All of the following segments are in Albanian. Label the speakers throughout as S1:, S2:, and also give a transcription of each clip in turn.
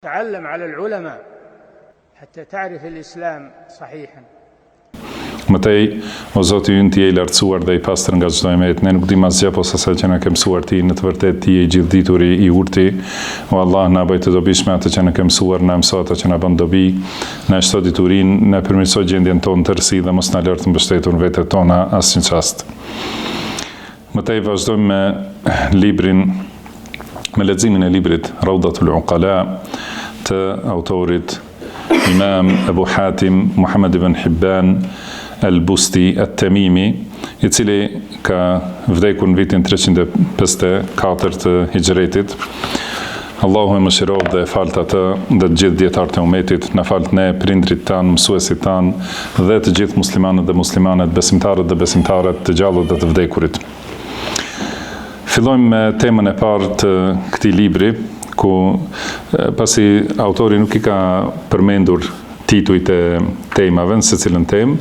S1: تعلم على العلماء حتى تعرف الإسلام صحيحا.
S2: Mëtej, o Zoti ynë ti je i lartësuar dhe i pastër nga çdo emet. Ne nuk dim asgjë posa sa që na ke mësuar ti, në të vërtetë ti je i gjithdituri, i urti. O Allah, na bëj të dobishme atë që na ke mësuar, na mëso atë që na bën dobi, na shto diturinë, na përmirëso gjendjen tonë të rësi dhe mos na lër të mbështetur në vetët tona asnjë çast. Mëtej vazhdojmë me librin, me leximin e librit Rawdatul Uqala të autorit Imam Abu Hatim Muhammad ibn Hibban al-Busti at-Tamimi, i cili ka vdekur në vitin 354 të Hijretit. Allahu e mëshirov dhe falt atë dhe të gjithë dietarët e umetit, na falt ne, prindrit tanë, mësuesit tanë dhe të gjithë muslimanët dhe muslimanet, besimtarët dhe besimtarët, të gjallët dhe të vdekurit. Fillojmë me temën e parë të këtij libri, ku pasi autori nuk i ka përmendur titujt e temave në secilën temë,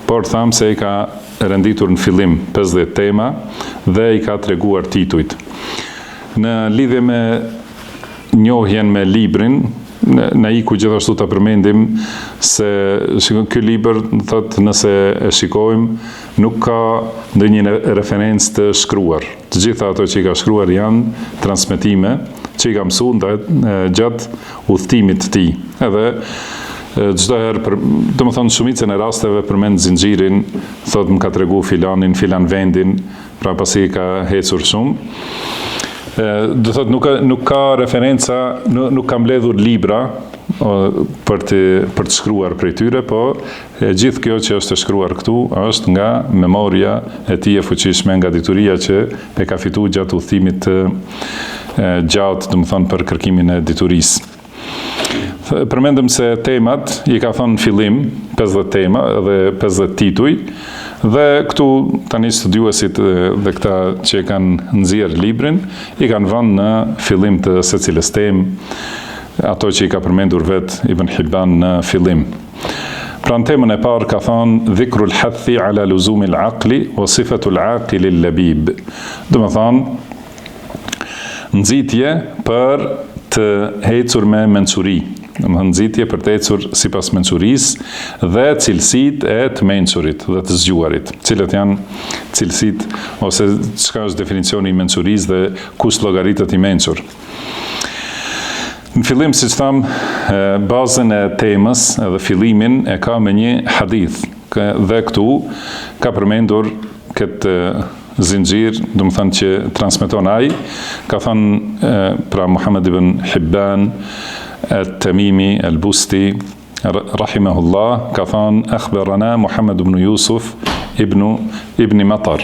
S2: por tham se i ka renditur në fillim 50 tema dhe i ka treguar titujt. Në lidhje me njohjen me librin, na iku gjithashtu ta përmendim se ky libër, thotë, nëse e shikojmë, nuk ka ndonjë referencë të shkruar. Të gjitha ato që i ka shkruar janë transmetime që i ka mësuar gjatë udhëtimit të tij. Edhe çdo herë, domethënë shumicën e rasteve përmend zinxhirin, thotë më ka tregu filanin, filan vendin, pra pasi ka hecur shumë. Do thotë nuk ka referenca, nuk ka mbledhur libra për të shkruar prej tyre, po gjithë kjo që është e shkruar këtu është nga memoria e tij e fuqishme, nga dituria që e ka fituar gjatë udhëtimit të gjatë, domethënë për kërkimin e diturisë. Përmendëm se temat i ka thënë në fillim 50 tema dhe 50 tituj, dhe këtu tani studiuesit dhe këta që kanë nxjerrë librin i kanë vënë në fillim të secilës temë ato që i ka përmendur vet Ibn Hibban në fillim. Pra në temën e parë ka thënë dhikrul hathi ala luzumil aqli wa sifatul aqilil labib. Domethënë nxitje për të ecur me mençuri, domethënë nxitje për të ecur sipas mençurisë dhe cilësitë e të mençurit dhe të zgjuarit. Cilat janë cilësitë ose çka është definicioni i mençurisë dhe kush llogaritet i mençur. Në fillim, siç tham, bazën e temës edhe fillimin e ka me një hadith, dhe këtu ka përmendur këtë zinxhir, domethënë që transmeton ai, ka thënë pra Muhammad ibn Hibban at-Tamimi al-Busti rahimahullah, ka thënë akhbarana Muhammad ibn Yusuf ibn Matar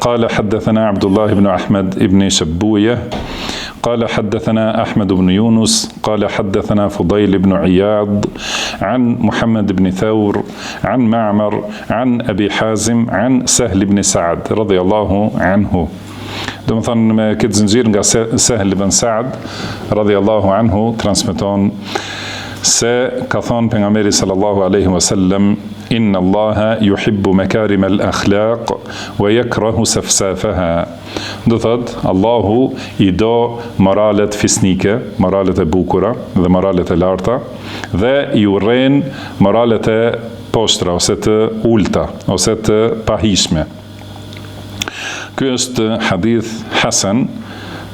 S2: قال حدثنا عبد الله بن أحمد بن شبوية قال حدثنا أحمد بن يونس قال حدثنا فضيل بن عياض عن محمد بن ثور عن معمر عن أبي حازم عن سهل بن سعد رضي الله عنه. Domethënë me këtë zinxhir nga Sahl ibn Sa'd radhiyallahu anhu transmeton se ka thënë pejgamberi sallallahu alaihi wasallam inna Allaha yuhibbu makarim al-akhlaq wa yakrahu safsafaha. Do thot Allahu i do moralet fisnike, moralet e bukura dhe moralet e larta, dhe i urren moralet e poshtra ose të ulta ose të pahishme. Ky është hadith hasan,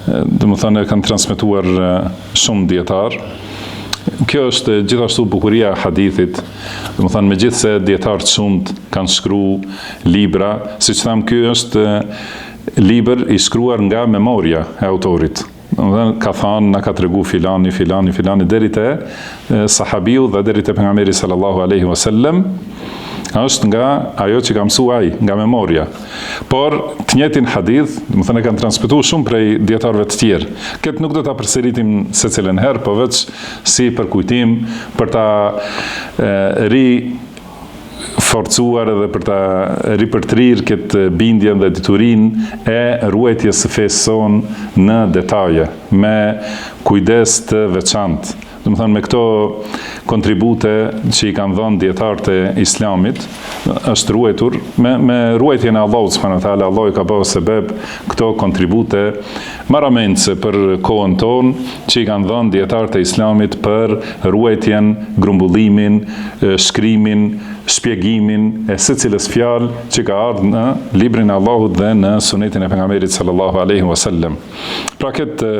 S2: domethënë kanë transmetuar shumë dietar. Kjo është gjithashtu bukuria e hadithit, domethënë megjithse dietarë shumë kanë shkruar libra, siç tham, ky është libër i shkruar nga memoria e autorit. Domethënë ka thënë, na ka tregu filani deri te sahabiu dhe deri te pejgamberi sallallahu alaihi wasallam, është nga ajo që ka mësuar ai, nga memoria. Por të njëjtin hadith, domethënë kanë transmetuar shumë prej dietarëve të tjerë. Këtë nuk do ta përsëritim secilën herë, po vetëm si për kujtim, për ta forcuar edhe për ta ripërtrir këtë bindjen dhe diturinë e ruajtjes së fesë sonë në detaje, me kujdes të veçantë, Domethënë me këto kontribute që i kanë dhënë dietarët e Islamit, është ruajtur me ruajtjen e Allahut subhanahu wa taala. Allahu ka bërë sebeb këto kontribute marramendse për kohën tonë që i kanë dhënë dietarët e Islamit për ruajtjen, grumbullimin, shkrimin, shpjegimin e secilës fjalë që ka ardhur në librin e Allahut dhe në sunetin e pejgamberit sallallahu alaihi wasallam. Pra këtë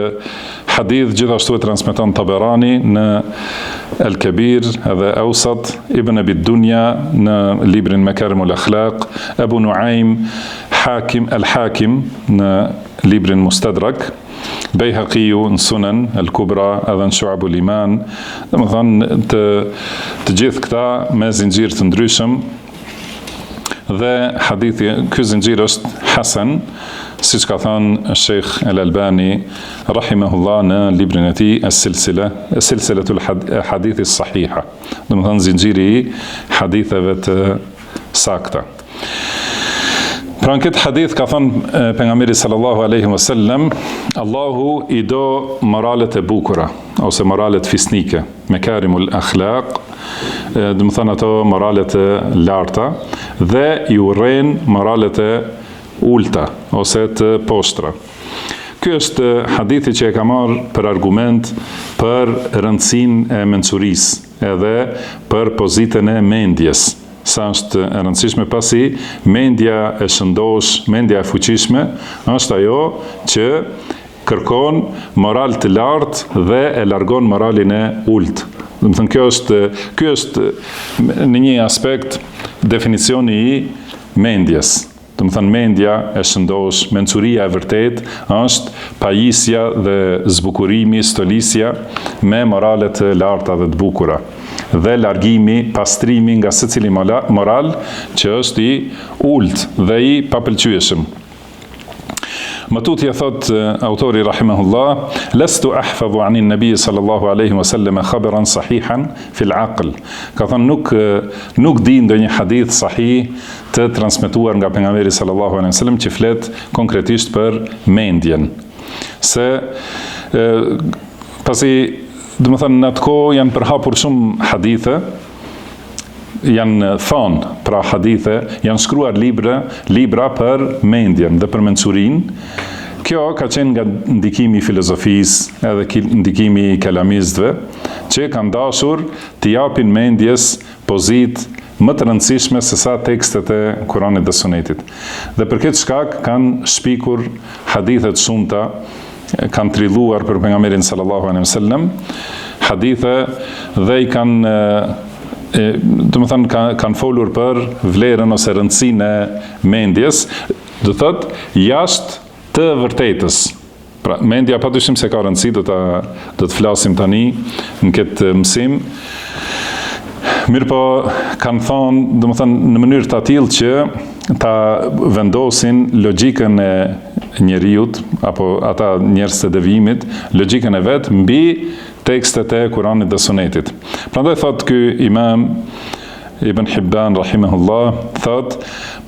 S2: hadith gjithashtu e transmeton Taberani në El-Kabir edhe Awsat, Ibn Abi Dunya në librin Makarimul Akhlaq, Abu Nuaim Al-Hakim në librin Mustadrak, Bejhaqiu në Sunan Al-Kubra edhe në Shu'abul Iman. Domethënë të gjithë këta me zinxhir të ndryshëm, dhe hadithi, ky zinxhir është hasan, siç ka thënë Sheikh Al-Albani rahimahullah në librin e tij Silsilatul Hadith as-Sahiha. Domethënë zinxhiri i haditheve të sakta. Pra në këtë hadith ka thënë pejgamberi sallallahu alaihi wasallam, Allahu i do moralet e bukura ose moralet fisnike, mekarimul akhlaq, do të thonë ato moralet e larta, dhe i urren moralet e ulta ose të poshtra. Ky është hadithi që e ka marrë për argument për rëndësinë e mençurisë edhe për pozitën e mendjes. Sa është e rëndësishme, pasi mendja e shëndosh, mendja e fuqishme, është ajo që kërkon moral të lartë dhe e largon moralin e ultë. Do të thënë, ky është në një aspekt definicioni i mendjes. Do të thënë, mendja e shëndosh, mençuria e vërtet është pajisja dhe zbukurimi, stolisja me moralet të larta dhe të bukura, dhe largimi, pastrimi nga secili moral që është i ultë dhe i papëlqyeshëm. Më tutje thot autori rahimahullah, lestu ahfadhu anin nabi sallallahu alaihi wasallam khabaran sahihan fil aql. Ka thënë, nuk di ndonjë hadith sahih të transmetuar nga pejgamberi sallallahu alaihi wasallam që flet konkretisht për mendjen. Se pasi, do të thënë, në atë kohë janë përhapur shumë hadithe, janë thonë pra hadithe, janë shkruar libra për mendjen dhe për mençurinë. Kjo ka qenë nga ndikimi i filozofisë edhe ndikimi i kelamistëve, që kanë dashur të japin mendjes pozitë më të rëndësishme se sa tekstet e Kuranit dhe Sunetit. Dhe për këtë shkak kanë shpikur hadithet shumëta, kanë trilluar për pejgamberin sallallahu alaihi wasallam hadithe dhe i kanë kanë folur për vlerën ose rëndësinë e mendjes, do thotë jashtë të vërtetës. Pra mendja padyshim se ka rëndësi, do të flasim tani në këtë mësim. Mirë po, kanë thonë, do të thënë, në mënyrë të tillë që ta vendosin logjikën e njeriut, apo ata njerëz të devijimit, logjikën e vet mbi tekstet e Kuranit dhe Sunetit. Prandaj thot ky imam Ibn Hibban rahimahullah, thot,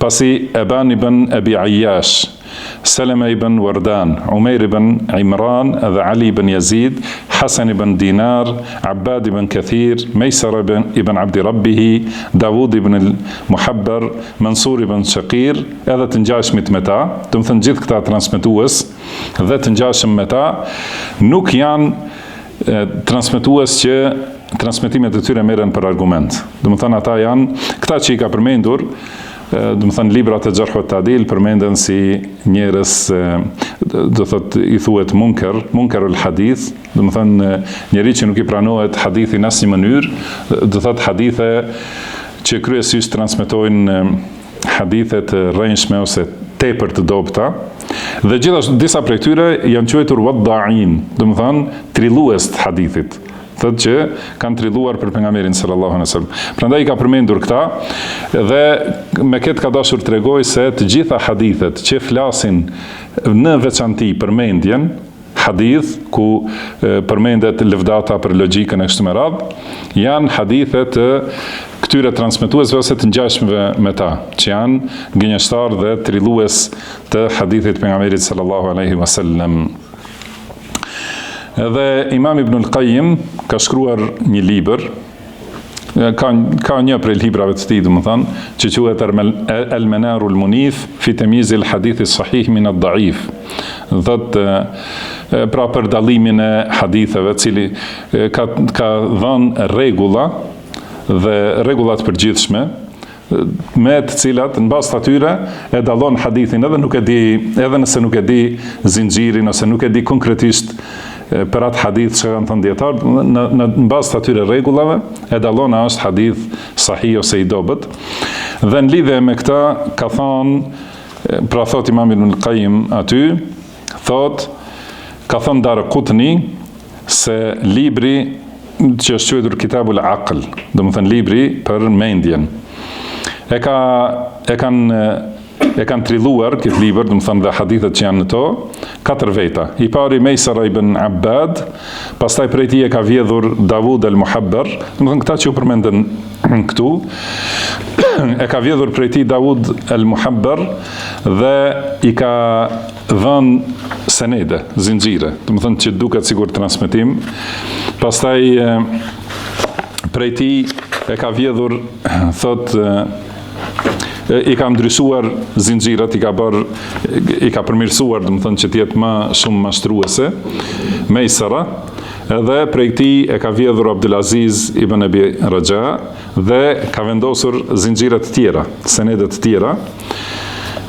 S2: pasi Eban ibn Abi Ayyash, Salama ibn Wardan, Umair ibn Imran dhe Ali ibn Yazid, Hasan ibn Dinar, Abbad ibn Kathir, Maysar ibn Abdi Rabbihi, Davud ibn Muhabbar, Mansur ibn Shaqir, edhe të ngjashmit me ta, do të thënë gjithë këta transmetues dhe të ngjashëm me ta, nuk janë transmetues që transmetimet e tyre merren për argument. Do të thënë, ata janë këta që i ka përmendur, do të thënë librat e Jarh wa Ta'dil përmenden si njerëz, do thotë i thuhet munkarul hadith, do të thënë njeri që nuk i pranohet hadithi në asnjë mënyrë, do thotë hadithe që kryesisht transmetojnë hadithe të rrënjshme ose tepër të dobta, dhe gjithashtu disa prej tyre janë quajtur wadda'in, do të thënë trillues të hadithit. Thotë që kanë trilluar për pejgamberin sallallahu alaihi wasallam. Prandaj i ka përmendur këta dhe me këtë ka dashur të tregoj se të gjitha hadithet që flasin në veçanti për mendjen, hadith ku përmendet lëvdata për logjikën e kështu me radhë, janë hadithe të këtyre transmetuesve ose të ngjashmeve me ta, që janë gënjeshtar dhe trillues të hadithit pejgamberit sallallahu alaihi wasallam. Edhe Imam Ibn al-Qayyim ka shkruar një libër, ka një prej librave të tij, domethënë, që quhet Al-Manarul Munif fi tamyiz al-hadith as-sahih min ad-da'if. Pra për dallimin e haditheve, cili ka dhënë rregulla dhe rregullat përgjithshme, me të cilat në bazë të atyre e dallon hadithin, edhe nëse nuk e di zinxhirin ose nuk e di konkretisht për atë hadith që kanë thënë dietarë, në bazë të atyre rregullave e dallon a është hadith sahih ose i dobët. Dhe në lidhje me këtë ka thënë, pra thot Imam Ibn al-Qayyim aty, ka thënë Daraqutni se libri që është quajtur Kitabul Aql, domethënë libri për mendjen, e kanë trilluar këtë libër, domethënë dhe hadithet që janë në to, 4 veta. I pari Mejsara ibn Abbad, pastaj prej tij e ka vjedhur Davud al-Muhabbar, domethënë këta që u përmenden këtu, e ka vjedhur prej tij Davud al-Muhabbar dhe i ka dhënë senede, zinxhire, domethënë që duket sigur transmetim. Pastaj prej tij e ka vjedhur, i ka ndryshuar zinxhirat, i ka përmirësuar, domethënë që të jetë më shumë mashtruese, Mejsara, edhe prej këtij e ka vjedhur Abdulaziz ibn Abi Raja dhe ka vendosur zinxhira të tjera, senede të tjera,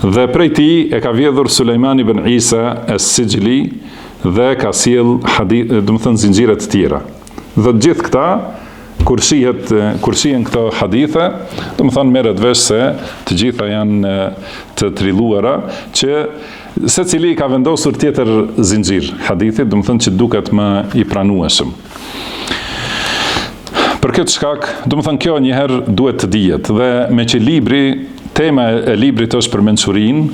S2: dhe prej tij e ka vjedhur Sulejman ibn Isa as-Sijli dhe ka sjell domethënë zinxhira të tjera. Dhe të gjithë këta kur shihen këto hadithe, domethënë merret vesh se të gjitha janë të trilluara, që secili ka vendosur tjetër zinxhir hadithit, domethënë që duket më i pranueshëm. Për këtë shkak, domethënë kjo njëherë duhet të dihet, dhe me që tema e librit është për mençurinë,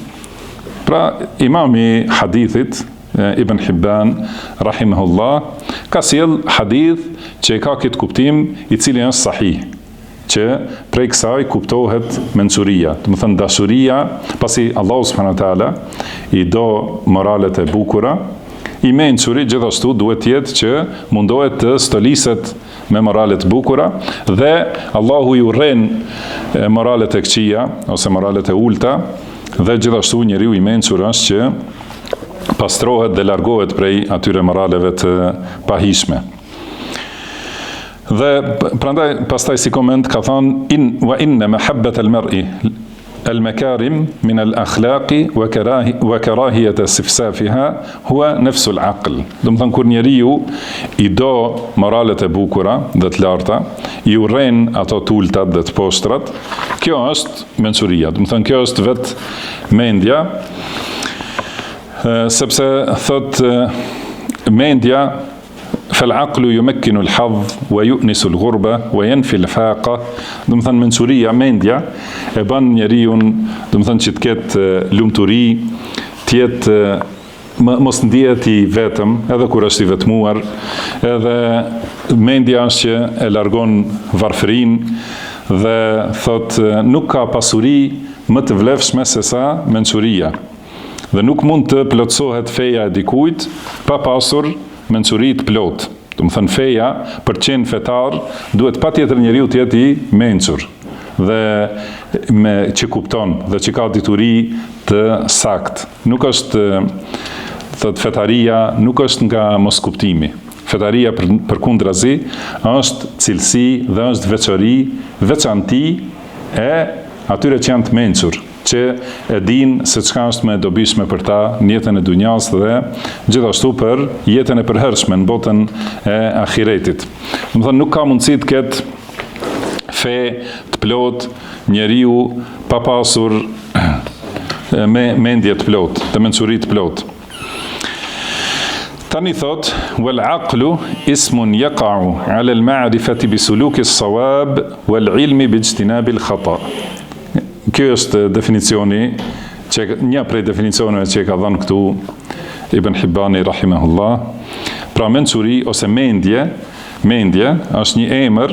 S2: pra imami hadithit Ibn Hibban rahimahullah ka sjell hadith që ka këtë kuptim i cili është sahih, që prej kësaj kuptohet mençuria, do të thënë dashuria, pasi Allahu subhanahu wa taala i do moralet e bukura, i mençuri gjithashtu duhet të jetë që mundohet të stoliset me moralet bukura, dhe Allahu i urren moralet e këqija ose moralet e ulta, dhe gjithashtu njeriu i mençur është që pastrohet dhe largohet prej atyre moraleve të pahishme. Dhe prandaj pastaj si koment ka thënë wa inna mahabbat al-mar'i al-makarim min al-akhlaqi wa karahiyat istifsafiha huwa nafsu al-aql. Do të thënë kur njeriu i do moralet e bukura dhe të larta, i urren ato të ultat dhe të poshtrat, kjo është mençuria. Do të thënë kjo është vetë mendja, sepse thot mendja فالعقل يمكن الحظ ويؤنس الغربة وينفي الفاقة. Do të thënë mençuria, mendja e bën njeriu, do të thënë që të ketë lumturi, të jetë mos ndihet i vetëm, edhe kur është i vetmuar, edhe mendja është që e largon varfërinë, dhe thot nuk ka pasuri më të vlefshme se sa mençuria. Dhe nuk mund të plotësohet feja e dikujt pa pasur mençuri të plotë. Do të thënë feja, për të qenë fetar, duhet patjetër njeriu të jetë i mençur dhe që kupton dhe që ka dituri të saktë. Nuk është fetaria, nuk është nga moskuptimi. Fetaria përkundrazi është cilësi dhe është veçanti e atyre që janë të mençur, që e din se çka është më e dobishme për ta në jetën e dunjas dhe gjithashtu për jetën e përhershme në botën e ahiretit. Do të thënë nuk ka mundësi të ketë fe të plot njeriu pa pasur me mendje të plot, të mençuri të plot. Tani thot wal aqlu ismun yaqa'u 'ala al-ma'rifati bi suluki as-sawab wal 'ilmi bi ijtinabi al-khata'. Kjo është definicioni, një prej definicioneve që ka dhënë këtu Ibn Hibbani rahimahullah. Pra mençuri ose mendje është një emër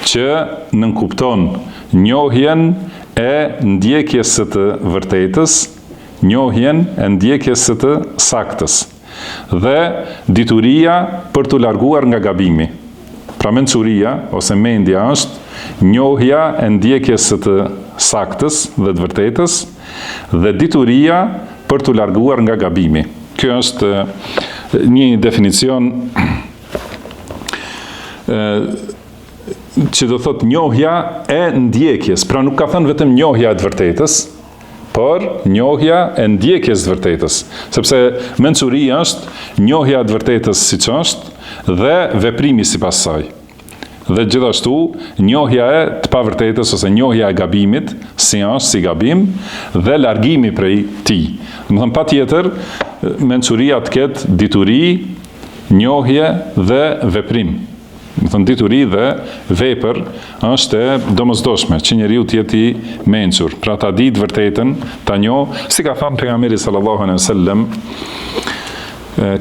S2: që nënkupton njohjen e ndjekjes së të vërtetës, njohjen e ndjekjes së të saktës. dhe dituria për t'u larguar nga gabimi. Pra mençuria ose mendja është njohja e ndjekjes së të saktës dhe të vërtetës dhe dituria për t'u larguar nga gabimi. Kjo është një definicion që do thot njohja e ndjekjes, pra nuk ka thënë vetëm njohja e të vërtetës, por njohja e ndjekjes të vërtetës, sepse mençuria është njohja e të vërtetës siç është dhe veprimi sipas saj. Dhe gjithashtu njohja e të pavërtetës ose njohja e gabimit, si është si gabim, dhe largimi prej tij. Do të thënë patjetër mençuria të ketë dituri, njohje dhe veprim. Do të thënë dituri dhe vepër është e domosdoshme që njeriu të jetë i mençur, pra ta di të vërtetën, ta njohë, si ka thënë pejgamberi sallallahu alejhi wasallam,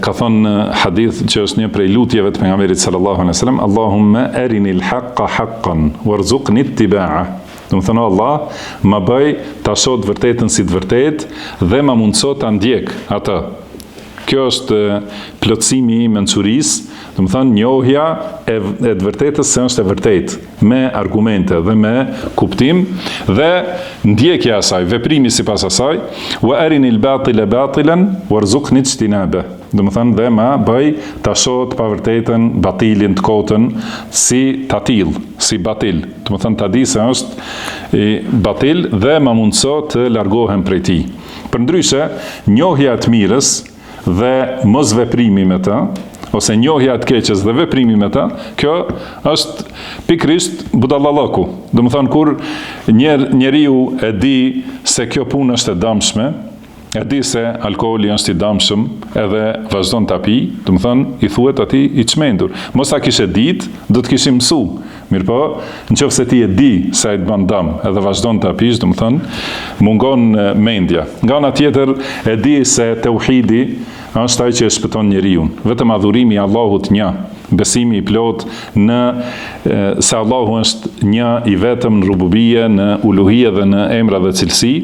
S2: ka thonë hadith që është një prej lutjeve të pejgamberit sallallahu alejhi wasallam, Allahumma arinil haqqa haqqan warzuqni ittiba'a. Do të thonë Allah, më bëj ta shoh të vërtetën si të vërtetë dhe më mundso ta ndjek atë. Kjo është plotësimi i mençurisë, do të thonë njohja e të vërtetës se është e vërtetë, me argumente dhe me kuptim, dhe ndjekja e saj, veprimi sipas asaj, wa arinil batila batilan warzuqni ijtinaba. Do të thonë dhe ma bëj ta shoh të pavërtetën, batilin, të kotën, si tatil, si batil. Do të thonë ta di se është i batil dhe ma mundso të largohem prej tij. Përndryshe, njohja e të mirës dhe mos veprimi me të, ose njohja e të keqes dhe veprimi me të, kjo është pikrisht budallallaku. Do të thonë kur njeriu e di se kjo punë është e dëmshme, e di se alkooli është i dëmshëm edhe vazhdon ta pi, do të thonë i thuhet atij i çmendur. Mos ta kishe ditë, do të kishim mësu. Mirpo, nëse ti e di se ai të bën dëm edhe vazhdon ta pish, do të thonë mungon mendja. Nga ana tjetër e di se tauhidi është ai që e shpëton njeriu. Vetëm adhurimi i Allahut një, besimi i plot në se Allahu është një i vetëm në rububie, në uluhie dhe në emra dhe cilësi,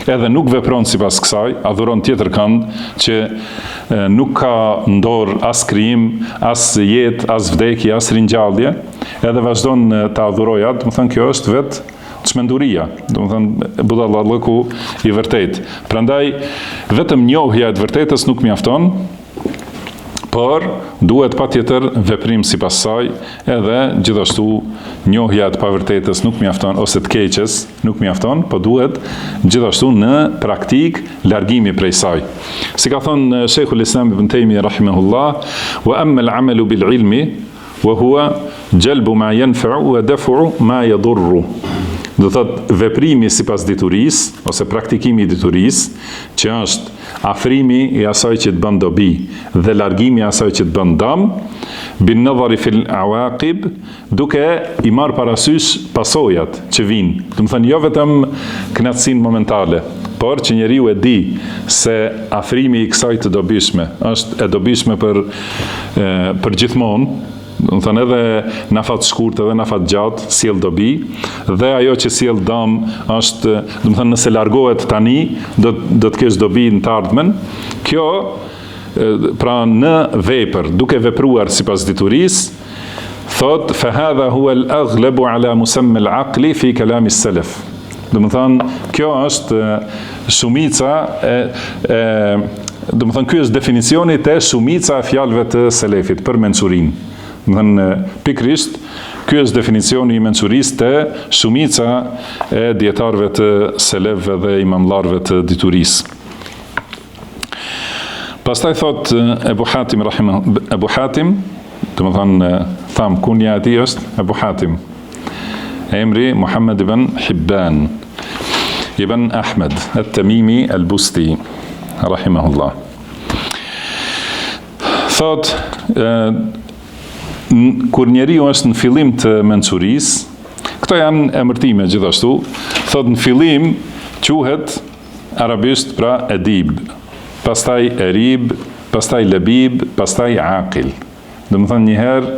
S2: edhe nuk vepron sipas kësaj, adhuron tjetër kënd që nuk ka në dorë as krijim, as jetë, as vdekje, as ringjallje, edhe vazhdon të adhurojë atë, do të thënë kjo është vetë çmenduria, do të thënë budallallaku i vërtet. Prandaj vetëm njohja e të vërtetës nuk mjafton, por duhet patjetër veprim sipas saj, edhe gjithashtu njohja e të pavërtetës nuk mjafton ose të keqes nuk mjafton, por duhet gjithashtu në praktik largimi prej saj. Si ka thënë Sheikhul Islam Ibn Taymiyyah rahimahullah, wa amma al-amalu bil ilmi wa huwa jalbu ma yanfa'u wa daf'u ma yadurru. Do thot veprimi sipas diturisë ose praktikimi i diturisë, që është afrimi i asaj që të bën dobi dhe largimi i asaj që të bën dëm, bin nadhari fil awaqib, duke i marr parasysh pasojat që vijnë. Do të thënë jo vetëm kënaqësinë momentale, por që njeriu e di se afrimi i kësaj të dobishme është e dobishme për gjithmonë. Do të thënë edhe në afat shkurt edhe në afat gjatë sjell dobi, dhe ajo që sjell dëm është, do të thënë nëse largohet tani, do të kesh dobi në të ardhmen. Kjo pra në vepër, duke vepruar sipas diturisë, thot fa hadha huwa al-aghlabu ala musamma al-aqli fi kalam as-salaf. Do të thënë kjo është shumica do të thënë ky është definicioni te shumica e fjalëve të selefit për mençurinë. Do të thënë pikrisht ky është definicioni i mençurisë te shumica e dietarëve të selefëve dhe imamllarëve të diturisë. Pastaj thot Ebu Hatim Ebu Hatim, do të thënë tham kunja e tij është Ebu Hatim. Emri Muhammad ibn Hibban ibn Ahmed at-Tamimi al-Busti rahimahullah. Thot kur njeriu është në fillim të mençurisë, këto janë emërtime gjithashtu, thot në fillim quhet arabisht pra edib, pastaj erib, pastaj labib, pastaj aqil. Do të thënë një herë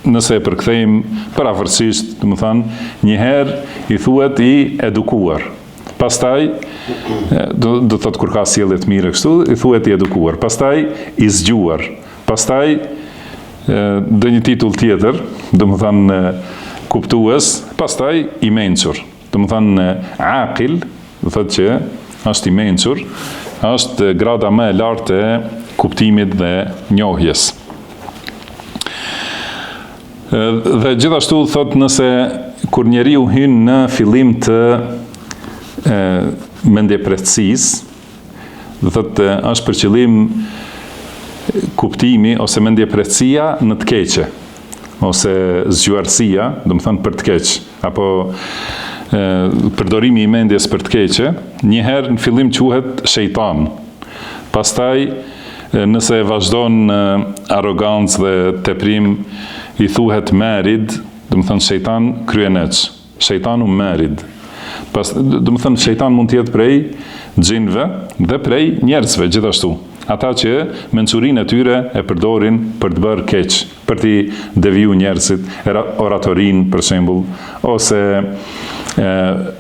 S2: nëse e përkthejmë parafërsisht, do të thënë një herë i thuhet i edukuar, Pastaj, do thot kur ka sjellje të mira kështu, i thuhet i edukuar. Pastaj i zgjuar. Pastaj dhe një titull tjetër, domethënë kuptues, pastaj i mençur. Domethënë aqil, do thotë që është i mençur, është grada më e lartë e kuptimit dhe njohjes. Dhe gjithashtu thot nëse kur njeriu hyn në fillim të mendjeprejtësisë, do thotë është për qëllim kuptimi ose mendjeprejtësia në të keqe, ose zgjuarësia, do të thonë për të keq, apo përdorimi i mendjes për të keqe, njëherë në fillim quhet shejtan. Pastaj nëse vazhdon arrogancë dhe teprim, i thuhet merid, do të thonë shejtan kryeneç, shejtanu merid. Do të thonë shejtan mund të jetë prej xhinëve dhe prej njerëzve gjithashtu. Ata që mençurinë e tyre e përdorin për të bërë keq, për t'i deviju njerëzit, oratorin për shembull, ose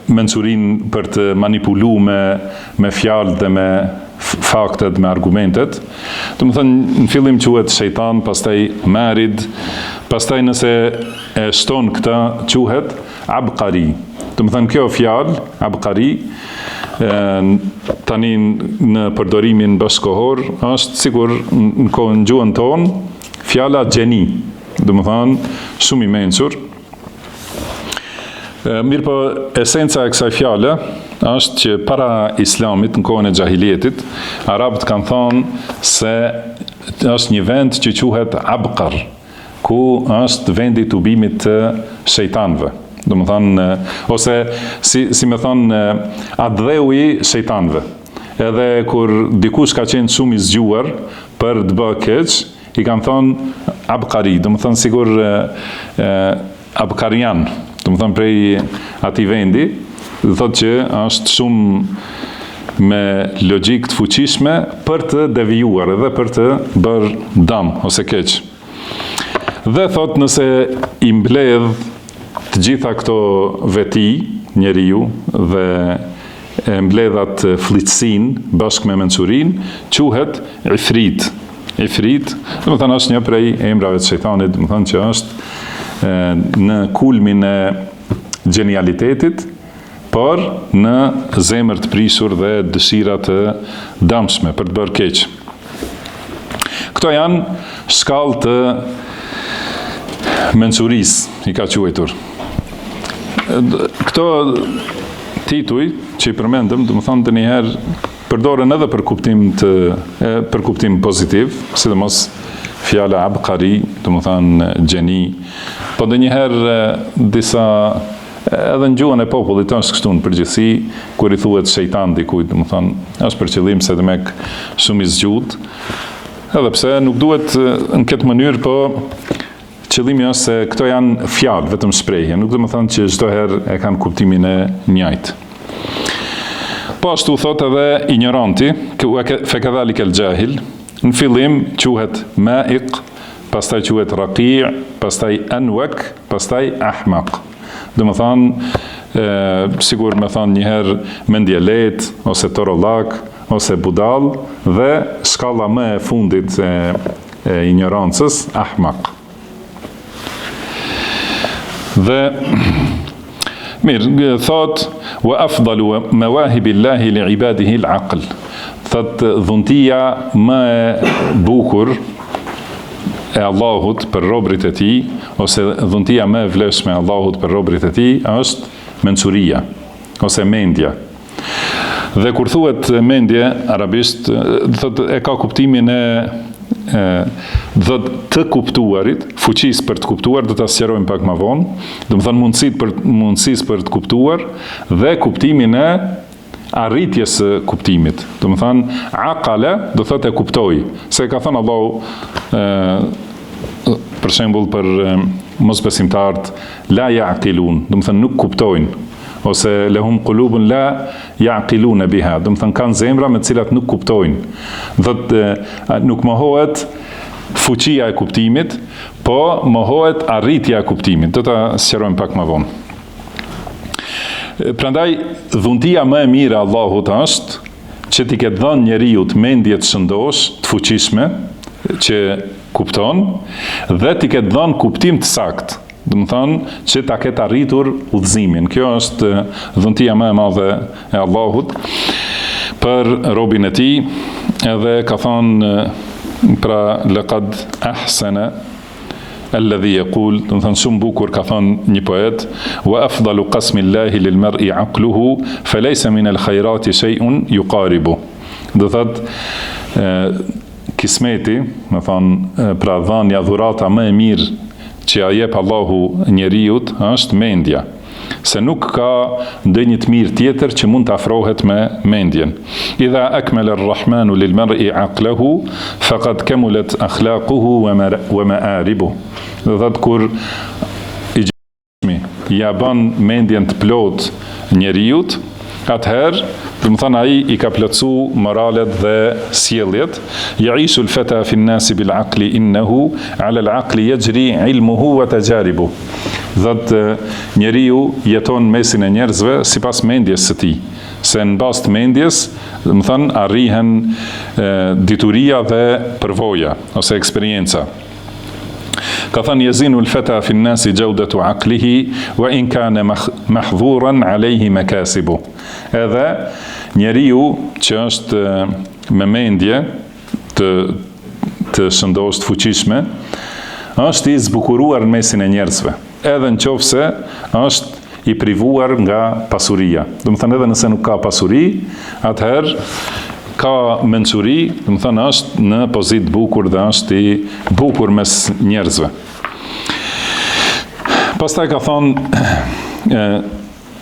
S2: mençurinë për të manipuluar me fjalë dhe me faktet, me argumentet. Do të thonë në fillim quhet shejtan, pastaj merid, pastaj nëse e shton këtë quhet abqari. Do të thonë kjo fjalë abqari tani në përdorimin bashkëkohor është sikur në gjuhën tonë fjala gjeni, do të thonë shumë i mençur. Mirë po, esenca e kësaj fjale është që para islamit, në kohën e xahilietit, arabët kanë thonë se është një vend që quhet Abqar, ku është vendi i tubimit të shejtanëve. Do më thonë, ose si me thonë, adheu i shejtanëve. Edhe kur dikush ka qenë shumë i zgjuar për të bërë keq, i kanë thonë Abqari, do më thonë sigur Abqarian, do më thonë prej ati vendi, dhe thotë që është shumë me logjik të fuqishme për të devijuar edhe për të bërë dëm ose keq. Dhe thotë nëse i mbledh të gjitha këto veti njeriu dhe e mbledhat fllitësinë bashkë me mençurinë, quhet ifrit. Ifrit, do të thonë është një prej emrave të shejtanit, do të thonë që është në kulmin e gjenialitetit, por në zemër të prishur dhe dëshira të dëmshme për të bërë keq. Këto janë shkallë të mençurisë, i ka quajtur. Këto tituj që i përmendëm, do të thonë ndonjëherë përdoren edhe për kuptim pozitiv, sidomos fjala abqari, do të thonë gjeni, po ndonjëherë disa edhe në gjuhën e popullit është kështu në përgjithësi, kur i thuhet shejtan dikujt, do të thonë është për qëllim se demek shumë i zgjut, edhe pse nuk duhet në këtë mënyrë, po qëllimi është se këto janë fjalë, vetëm shprehje, nuk do të thonë që çdo herë e kanë kuptimin e njëjtë. Po ashtu thot edhe ignoranti, fekadhalik el jahil, në fillim quhet ma'iq, pastaj quhet raqi', pastaj anwak, pastaj ahmaq. Do më thonë, sigur me thonë njëherë mendje lehtë, ose torollak, ose budall, dhe shkalla më e fundit e ignorancës, ahmaq. Dhe mirë, thot wa afdalu mawahibillahi li ibadihi al-aql. Thot dhuntia më e bukur e Allahut për robrit e tij, ose dhuntia më e vlefshme e Allahut për robrit e tij është mençuria ose mendja. Dhe kur thuhet mendje arabisht, thot e ka kuptimin të kuptuarit, fuqisë për të kuptuar, do ta sqarojmë pak më vonë, do të thonë mundësisë për të kuptuar dhe kuptimin e arritjes së kuptimit. Do të thonë aqala, do thotë e kuptoi, se ka thënë Allahu për shembull për mosbesimtarët, la ya'qilun, do të thonë nuk kuptojnë, ose lehum qulubun la ya'qiluna biha, do të thonë kanë zemra me të cilat nuk kuptojnë. Nuk mohohet fuqia e kuptimit, po mohohet arritja e kuptimit. Do ta sqarojmë pak më vonë. Prandaj dhuntia më e mirë e Allahut është që t'i ketë dhënë njeriu mendje të shëndosh, të fuqishme, që kupton, dhe t'i ketë dhënë kuptim të saktë. Do të thonë që ta ketë arritur udhëzimin. Kjo është dhuntia më e madhe e Allahut për robin e tij, edhe ka thonë pra laqad ahsana alladhi yaqul, do të thonë shumë bukur ka thonë një poet, wa afdalu qasmi llahi lil mar'i aqluhu falaysa min al khairati shay'un yuqaribu. Do thotë kismeti, do thonë pra dhënia, dhurata më e mirë që ja jep Allahu njeriut është mendja, se nuk ka ndonjë të mirë tjetër që mund të afrohet me mendjen. Idha akmala ar-Rahmanu lil mar'i aqlahu faqad kamulat akhlaquhu wa ma'aribuhu. Do thotë kur i gjashmi ja bën mendjen të plot njeriut, atëherë do të thonë ai i ka plotsu moralet dhe sjelljet. Ya'ishu al-fata fi an-nasi bil aqli innahu 'ala al-aqli yajri 'ilmuhu wa tajaribuhu. Thotë njeriu jeton mesin e njerëzve sipas mendjes së tij, se në bazë të mendjes, do të thonë arrihen dituria dhe përvoja ose eksperienca. Ka thënë yazinu al-fata fi an-nasi jawdatu aqlihi wa in kana mahdhuran alayhi makasibu. Edhe njeriu që është me mendje të shëndosh, të fuqishme, është i zbukuruar në mesin e njerëzve, edhe në qofse është i privuar nga pasuria. Do të thënë edhe nëse nuk ka pasuri, atëherë ka mençuri, do të thënë është në pozitë bukur dhe është i bukur mes njerëzve. Pastaj ka thonë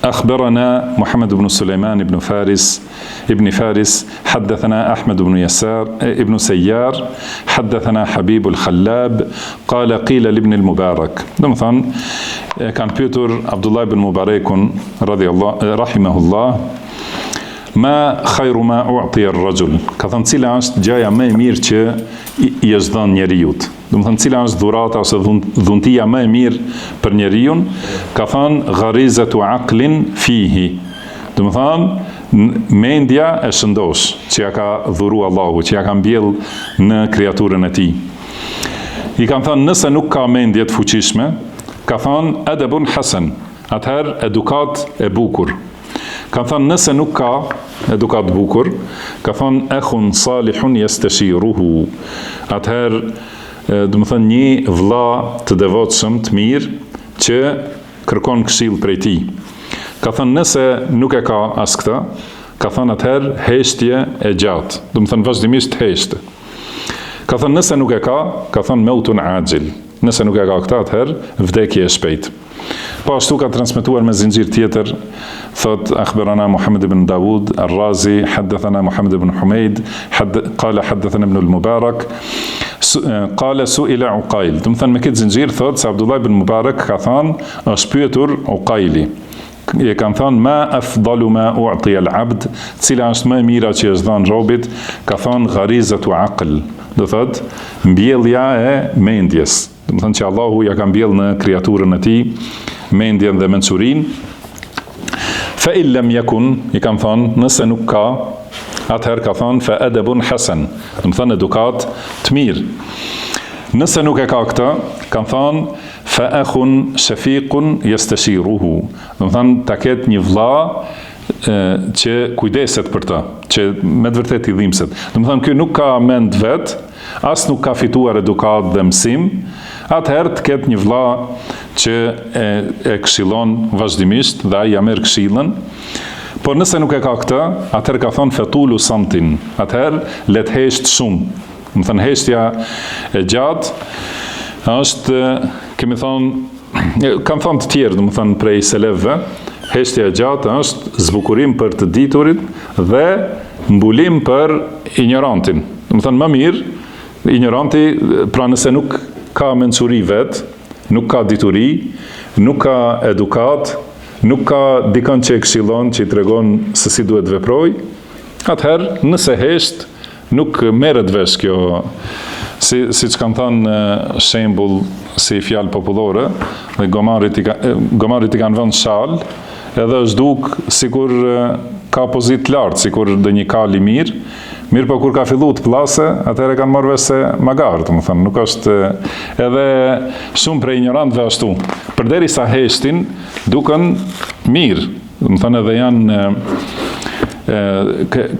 S2: أخبرنا محمد بن سليمان بن فارس ابن فارس حدثنا أحمد بن يسار ابن سيار حدثنا حبيب الخلاب قال قيل لابن المبارك. مثلا كان بيتر عبد الله بن مبارك رحمه الله ما خير ما أعطي الرجل. Ka thënë cila është gjaja më e mirë që i është dhënë njeriut. Do të thënë cila është dhurata ose dhuntia më e mirë për njeriun, ka thënë gharizatu aqlin fihi. Do të thënë mendja e shëndosh që ja ka dhuru Allahu, që ja ka mbjell në kreaturën e tij. I kanë thënë nëse nuk ka mendje të fuqishme, ka thënë adabun hasan, atëherë edukat e bukur. Ka thënë nëse nuk ka edukat bukur, ka thënë akhun salihun yastashiruhu. Atëherë do të thënë një vëlla të devotshëm, të mirë, që kërkon këshill prej tij. Ka thënë nëse nuk e ka as këtë, ka thënë atëherë heshtje e gjatë, do të thënë vazhdimisht heshte. Ka thënë nëse nuk e ka thënë mautun ajil. Nëse nuk e ka këtë, atëherë vdekje e shpejtë. Po ashtu ka transmetuar me zinxhir tjetër, thot akhbarana Muhammad ibn Dawud al-Razi, haddathana Muhammad ibn Humayd, qala haddathana ibn al-Mubarak, qala su'ila Uqayl. Do të thënë me këtë zinxhir thot se Abdullah ibn Mubarak ka thënë, është pyetur Uqayli. E kanë thënë ma afdalu ma u'tiya al-'abd, cila është më e mira që është dhënë robit, ka thënë gharizatu aql. Do thot mbjellja e mendjes. Do të thënë që Allahu ja ka mbjell në kreaturën e tij mendjen dhe mençurinë. Fa in lam yakun, i kanë thënë, nëse nuk ka, atëherë ka thënë fa adabun hasan, do të thënë edukat të mirë. Nëse nuk e ka këtë, kanë thënë fa akhun shafiqun yastashiruhu, do të thënë ta ketë një vëlla që kujdeset për të, që me të vërtetë i dhimbset. Do të thënë ky nuk ka mend vet, as nuk ka fituar edukat dhe mësim, atëherë të ketë një vëlla që e këshillon vazhdimisht dhe ai ja merr këshillën. Por nëse nuk e ka këtë, atëherë ka thonë fetulu samtin, atëherë le të hesht shumë. Do të thënë heshtja e gjatë është, kemi thonë, kanë thonë të tjerë, do të thënë prej selefëve, heshtja e gjatë është zbukurim për të diturit dhe mbulim për ignorantin. Do të thënë më mirë, ignoranti, pra nëse nuk ka mençuri vet, nuk ka dituri, nuk ka edukat, nuk ka dikën që e këshillon, që i tregon se si duhet veproj, atëherë nëse hesht, nuk merret vesh kjo, siç kanë thënë shembull si fjalë popullore, dhe gomarit i kanë vënë shal, edhe është duk sikur ka pozit lartë, sikur dhe një kali mirë, po kur ka fillu të plase, atëherë kanë marrë vesh se magar, domethënë, nuk është edhe shumë prej ignorantëve ashtu. Përderisa heshtin, duken mirë, domethënë edhe janë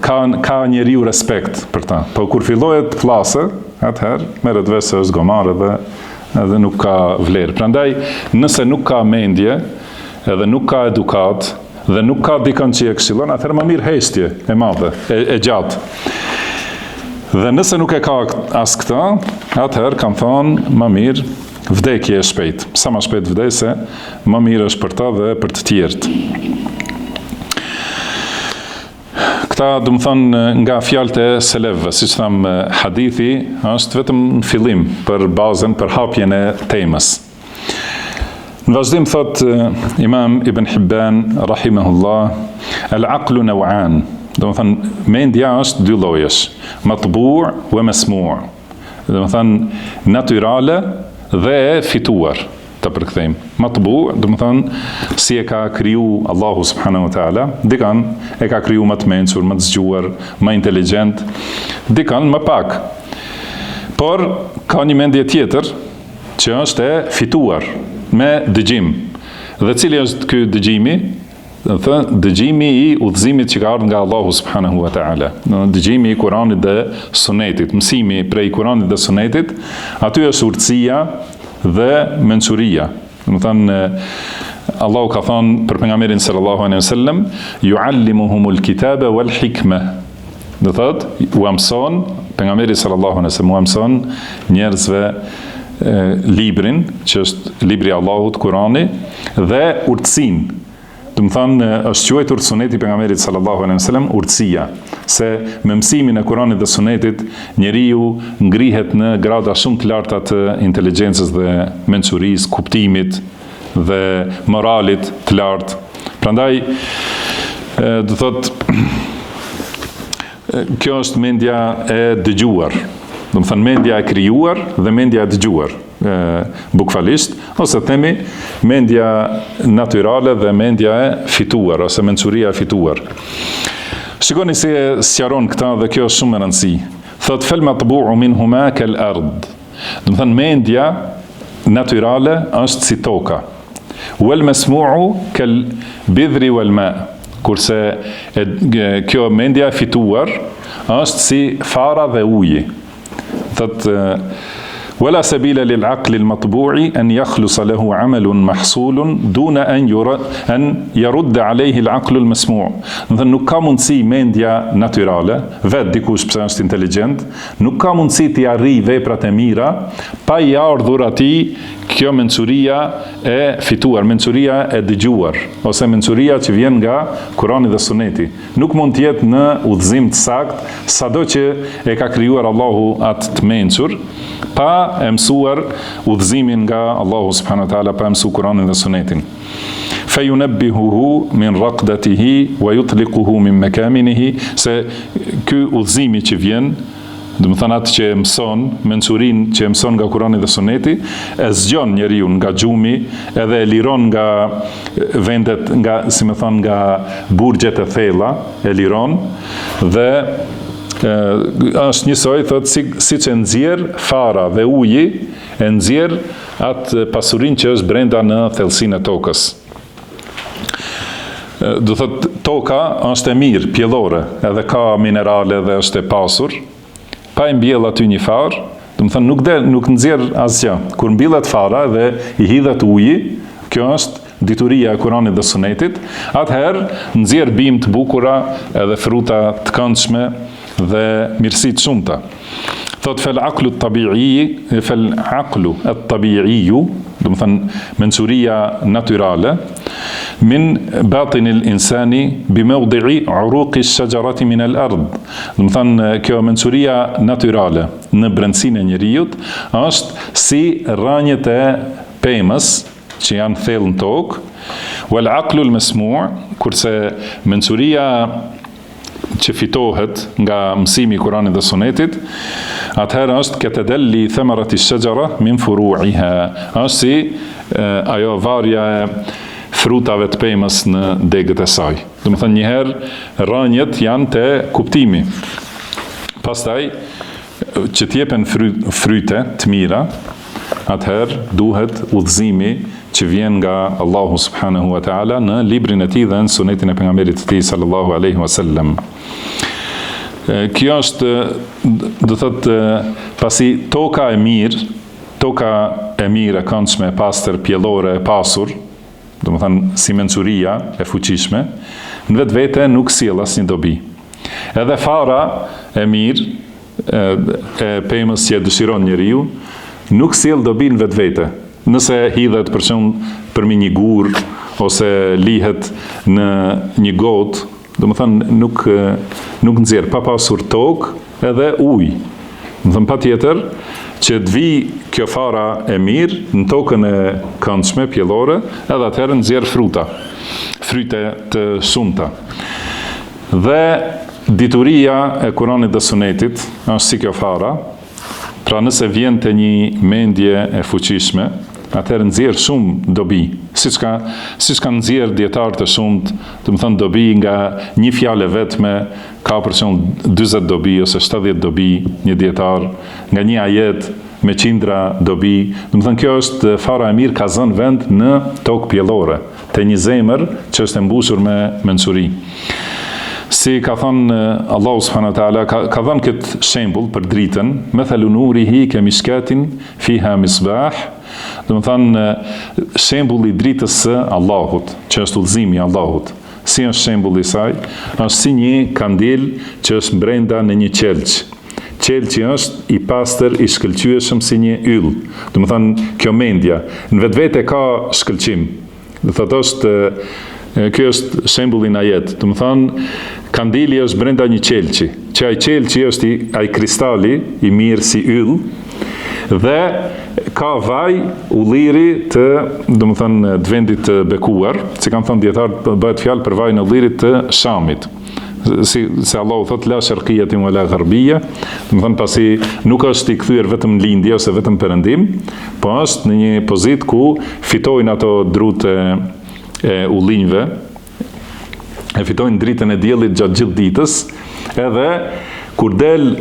S2: ka njeriu respekt për ta. Po kur fillohet të plase, atëherë merret vesh se është gomar edhe nuk ka vlerë. Prandaj, nëse nuk ka mendje, edhe nuk ka edukat, dhe nuk ka dikën që e këshillon, atëherë më mirë heshtje e madhe, e gjatë. Dhe nëse nuk e ka as këta, atëherë kam thonë më mirë vdekje e shpejt. Sa më shpejt vdese, më mirë është për ta dhe për të tjerët. Këta, dëmë thonë, nga fjalët e selefëve, si që thamë, hadithi është vetëm në fillim për bazën, për hapjen e temës. Në vazhdim thot Imam Ibn Hibban rahimahullah, al-aqlu naw'an, do të thënë mendja është dy llojesh, matbu' wa masmu', do të thënë natyrale dhe e fituar, ta përkthejmë. Matbu' do të thënë si e ka kriju Allahu subhanahu wa taala, dikan e ka kriju më të mençur, më të zgjuar, më inteligjent, dikan më pak. Por ka një mendje tjetër që është e fituar me dëgjim. Dhe cili është ky dëgjimi? Dëgjimi i udhëzimit që ka ardhur nga Allahu subhanahu wa taala. Dëgjimi i Kuranit dhe Sunetit, mësimi prej Kuranit dhe Sunetit, aty është urtësia dhe mençuria. Do të thënë Allahu ka thënë për pejgamberin sallallahu alaihi wasallam, yuallimuhumul kitaba wal hikma. Do thotë, u mëson pejgamberi sallallahu alaihi wasallam, u mëson njerëzve librin, që është libri i Allahut, Kurani, dhe urtësinë. Do të thonë, është quajtur Suneti pejgamberit sallallahu alaihi wasallam urtësia, se me mësimin e Kuranit dhe Sunetit njeriu ngrihet në grada shumë të larta të inteligjencës dhe mençurisë, kuptimit dhe moralit të lartë. Prandaj do thotë kjo është mendja e dëgjuar. Do të thënë mendja e krijuar dhe mendja e dëgjuar, bukfalisht, ose themi mendja natyrale dhe mendja e fituar, ose mençuria e fituar. Shikoni si e sqaron këta dhe kjo është shumë e rëndësishme. Thot fel matbu'u minhuma kal ard. Do të thënë mendja natyrale është si toka. Wal masmu'u kal bidhri wal ma. Kurse kjo mendja e fituar është si fara dhe uji. Thot ولا سبيل للعقل المطبوع أن يخلص له عمل محصول دون أن يرد عليه العقل المسموع. Dhe nuk ka mundësi mendja natyrale, vetë dikush pse është inteligjent, nuk ka mundësi t'i arrijë veprat e mira pa i ardhur atij kjo mençuria e fituar, mençuria e dëgjuar, ose mençuria që vjen nga Kurani dhe Suneti. Nuk mund të jetë në udhëzim të saktë, sado që e ka krijuar Allahu atë të mençur, pa e mësuar udhëzimin nga Allahu subhanahu wa taala, pa mësuar Kuranin dhe Sunetin. Fayunabbihuhu min raqdatihi wa yutliquhu min makaminihi, se ky udhëzimi që vjen, do të thënë atë që mëson, mençurinë që mëson nga Kurani dhe Suneti, e zgjon njeriu nga xhumi, edhe e liron nga vendet, nga, si më thon, nga burgjet e thella, e liron dhe është njësoj, thot, si që nxjerr fara dhe uji, e nxjerr atë pasurinë që është brenda në thellësinë e tokës. Do thot, toka është e mirë, pjellore, edhe ka minerale dhe është e pasur, pa i mbjell aty një farë, do të thënë nuk nxjerr asgjë. Kur mbillet fara dhe i hidhet uji, kjo është dituria e Kuranit dhe Sunetit, atëherë nxjerr bimë të bukura edhe fruta të këndshme dhe mirësi të shumta. Thot fel aqlu at-tabi'i, do të thënë mençuria natyrale, min batinil insani bimawdi'i uruqi ash-shajarati min al-ard. Do të thënë kjo mençuria natyrale në brendsinë e njerëzit është si rrënjët e pemës që janë thellë në tokë, wal aqlu al-masmu', kurse mençuria që fitohet nga mësimi i Kuranit dhe Sunetit, atëherë është ketedelli thamarati shajara min furu'iha, është si ajo varja e frutave të pemës në degët e saj. Do të thënë njëherë rënjët janë te kuptimi. Pastaj që t'jepen fryte të mira, atëherë duhet udhëzimi që vjen nga Allahu subhanahu wa ta'ala në librin e tij dhe në sunetin e pejgamberit të tij sallallahu alaihi wasallam. Kjo është, do thotë, pasi toka e mirë e këndshme, e pastër, pjellore, e pasur, do të thënë si mençuria e fuqishme, në vetvete nuk sjell asnjë dobi. Edhe fara e mirë e pemës që dëshiron njeriu, nuk sjell dobi në vetvete. Nëse hidhet përmi një gur, ose lihet në një gotë, do të thënë nuk nxjerr pa pasur tokë edhe ujë. Do të thënë patjetër që të vi kjo fara e mirë në tokën e këndshme, pjellore, edhe atëherë nxjerr fryte të shumta. Dhe dituria e Kuranit dhe Sunetit është si kjo fara, pra nëse vjen të një mendje e fuqishme, atëherë nxjerr shumë dobi, siç kanë nxjerr dietarë të shumt, do të thënë dobi nga një fjalë vetme, ka për shembull 40 dobi ose 70 dobi një dietar, nga një ajet me qindra dobi. Do të thënë kjo është fara e mirë, ka zënë vend në tokë pjellore, te një zemër që është e mbushur me mençuri. Si ka thënë Allahu subhanahu wa taala, ka dhënë këtë shembull për dritën, mathalu nurihi kamishkatin fiha misbah. Do të thënë shembulli i dritës së Allahut, që është udhëzimi i Allahut. Si është shembulli i saj? Është si një kandil që është brenda në një qelç. Qelçi është i pastër, i shkëlqyeshëm si një yll. Do të thënë kjo mendja në vetvete ka shkëlqim. Do të thotë kjo është shembulli në ajet. Do të thënë kandili është brenda një qelçi, që ai qelçi është ai kristali i mirë si yll, dhe ka vaj ulliri të, do të thënë, të vendit të bekuar, si kanë thënë dietarët, bëhet fjalë për vajin e ullirit të Shamit. Se Allahu thotë la sharqiyatin wala gharbiyya, do të thënë pasi nuk është i kthyer vetëm në lindje ose vetëm perëndim, po është në një pozitë ku fitojnë ato drute e ullinjve, e fitojnë dritën e diellit gjatë gjithë ditës, edhe kur del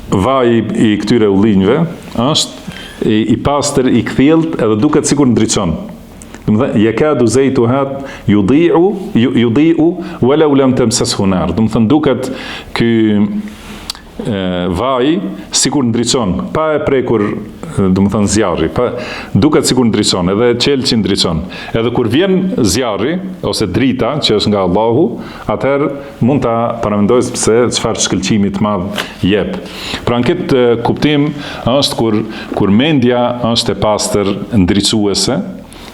S2: vaji i këtyre ullinjve, është i pastër, i kthjellt, edhe duket sikur ndriçon. Domethënë yakadu zaytuhat yudhi'u walau lam tamsashu nar. Domethënë duket ky vaji sikur ndriçon, pa e prekur, domethënë zjarri, duket sikur ndriçon, edhe qelçi ndriçon. Edhe kur vjen zjarri ose drita që është nga Allahu, atëherë mund ta paramendojmë se çfarë shkëlqimi të madh jep. Pra në këtë kuptim është kur mendja është e pastër, ndriçuese,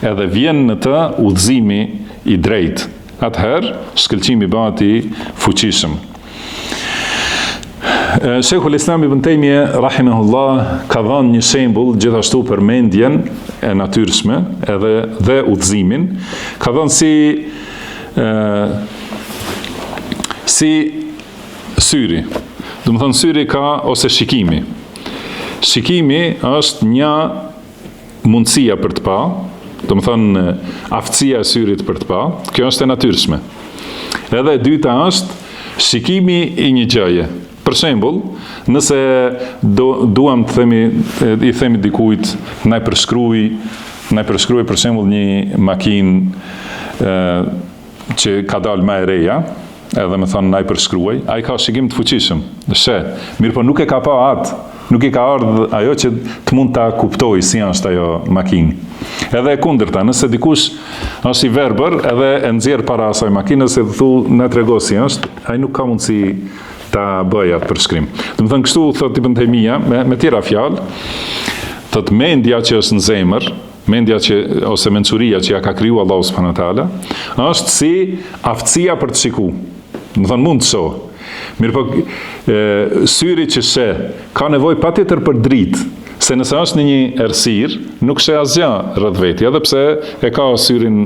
S2: edhe vjen në të udhëzimi i drejtë, atëherë shkëlqimi bëhet i fuqishëm. Sheikhul Islam Ibn Taymije rahimahullah ka dhënë një shembull gjithashtu për mendjen e natyrshme dhe udhëzimin. Ka dhënë si syri. Do të thënë syri ka, ose shikimi. Shikimi është një mundësia për të pa, do të thënë aftësia e syrit për të pa. Kjo është e natyrshme. Edhe e dyta është shikimi i një gjëje. Për shembull, nëse duam të themi dikujt na i përshkruaj për shembull një makinë që ka dalë më e reja, edhe më thonë na i përshkruaj, ai ka shikim të fuqishëm. Mirë, po nuk e ka pa atë, nuk i ka ardhur ajo që të mund ta kuptoj si është ajo makinë. Edhe e kundërta, nëse dikush është i verbër edhe e nxjerr para asaj makinës e thu na trego si është, ai nuk ka mundësi ta bëja atë përshkrim. Do të thënë kështu thotë Ibn Taymija me tjera fjalë, thotë mendja që është në zemër, mendja ose mençuria që ja ka kriju Allahu subhanahu wa taala, është si aftësia për të shikuar. Do të thënë mund të shoh. Mirë po syri që sheh ka nevojë patjetër për dritë, se nëse është në një errësirë, nuk sheh asgjë rreth vetë, edhe pse e ka syrin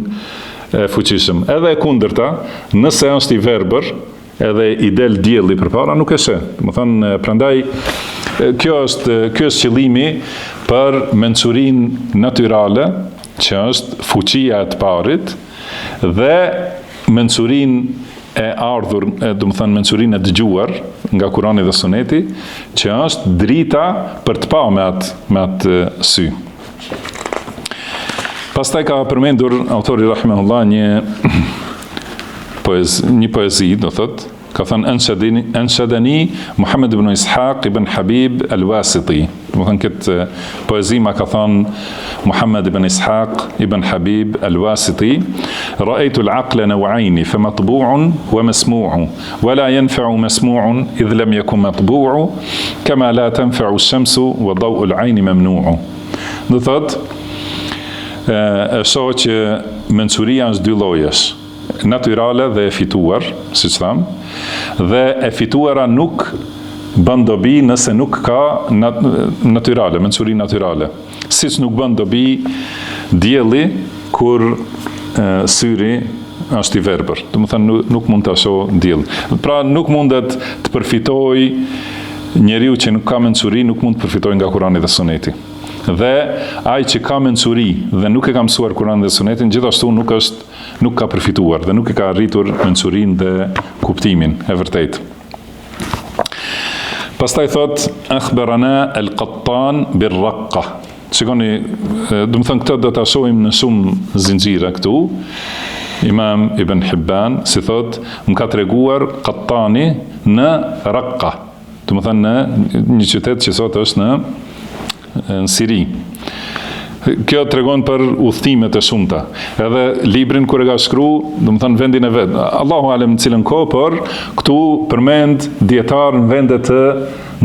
S2: e fuqishëm. Edhe e kundërta, nëse është i verbër, edhe i del dielli përpara, nuk e sheh. Do të thënë, prandaj kjo është qëllimi për mençurinë natyrale që është fuqia e të parit, dhe mençurinë e ardhur, do të thënë mençurinë e dëgjuar nga Kurani dhe Suneti, që është drita për të pa me atë sy. Pastaj ka përmendur autori rahimahullah një poezi, do thotë, ka thënë Anshadani Muhammad ibn Ishaq ibn Habib al-Wasiti. Do të thënë këtë poezi ma ka thënë Muhammad ibn Ishaq ibn Habib al-Wasiti: Ra'aytu al-aqla naw'ayn fa matbu'un wa masmu'un wa la yanfa'u masmu'un idh lam yakun matbu'u kama la tanfa'u ash-shamsu wa daw'u al-'ayn mamnu'u. Do thotë, shoh që mençuria është dy llojesh, natyrale dhe e fituar, siç tham, dhe e fituara nuk bën dobi nëse nuk ka natyrale, mençuri natyrale. Siç nuk bën dobi dielli kur syri është i verbër. Do të thënë nuk mund ta shoh diell. Pra nuk mundet të përfitojë njeriu që nuk ka mençuri, nuk mund të përfitojë nga Kurani dhe Suneti. Dhe ai që ka mençuri dhe nuk e ka mësuar Kur'anin dhe Sunetin, gjithashtu nuk ka përfituar dhe nuk e ka arritur mençurinë dhe kuptimin e vërtetë. Pastaj thot akhbarana al-Qattan bir-Raqqa. Shikoni, do të thënë këtë do ta shohim në shumë zinxhira këtu. Imam Ibn Hibban si thot, më ka treguar Qattani në Raqqa. Do të thënë në një qytet që sot është në Siri. Kjo tregon për udhëtimet e shumta. Edhe librin kur e ka shkruar, do të thënë vendin e vet. Allahu alem në cilën kohë, por këtu përmend dietar në vende të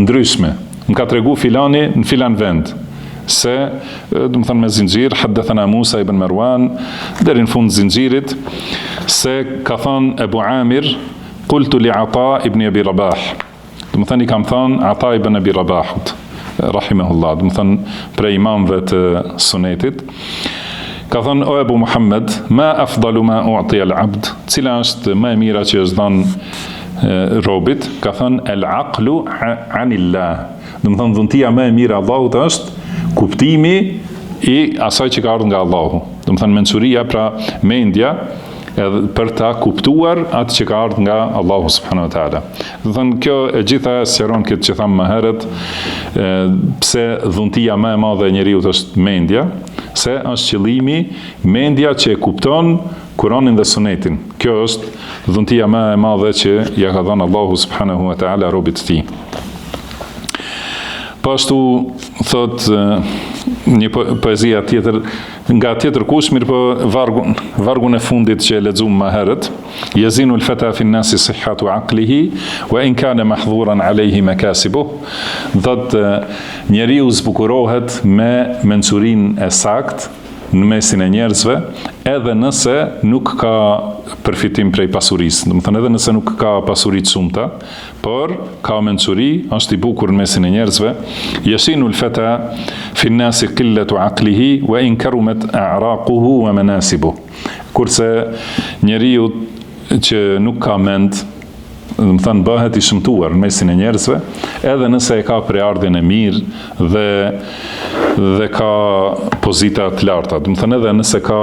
S2: ndryshme. Më ka tregu filani në filan vend. Se, do të thënë me zinxhir, haddathana Musa ibn Marwan, deri në fund zinxhirit, se ka thënë Ebu Amir, qultu li Ata ibn Abi Rabah. Do të thënë i kam thënë Ata ibn Abi Rabahut, rahimahullah, do të thënë prej imamëve të Sunetit. Ka thënë, o Ebu Muhammed, ma afdalu ma u'tiya al-abd, cila është më e mira që është dhënë robit? Ka thënë, el-aqlu anillah. Do të thënë dhuntia më e mira Allahut është kuptimi i asaj që ka ardhur nga Allahu. Do të thënë mençuria, pra mendja, edhe për ta kuptuar atë që ka ardhur nga Allahu subhanahu wa taala. Do thënë kjo e gjitha sqaron këtë që tham më herët, pse dhuntia më e madhe e njeriu është mendja, se është qëllimi mendja që e kupton Kur'anin dhe Sunetin. Kjo është dhuntia më e madhe që ja ka dhënë Allahu subhanahu wa taala robit të tij. Pashtu thot një poezia tjetër nga tjetër kush, mirë po vargun e fundit që e lexuam më herët, yazinu al-fata fi an-nasi sihhatu aqlihi wa in kana mahdhuran alayhi makasibuh. Thot njeriu zbukurohet me mençurinë e saktë në mesin e njerëzve, edhe nëse nuk ka përfitim prej pasurisë. Do të thënë edhe nëse nuk ka pasuri të shumta, por ka mençuri, është i bukur në mesin e njerëzve. Yashinu al-fata fi an-nasi qillatu aqlihi wa in karumat a'raquhu wa manasibuh. Kurse njeriu që nuk ka mend, do të thënë bëhet i shëmtuar në mesin e njerëzve, edhe nëse e ka preardhjen e mirë dhe ka pozita të larta. Do të thënë edhe nëse ka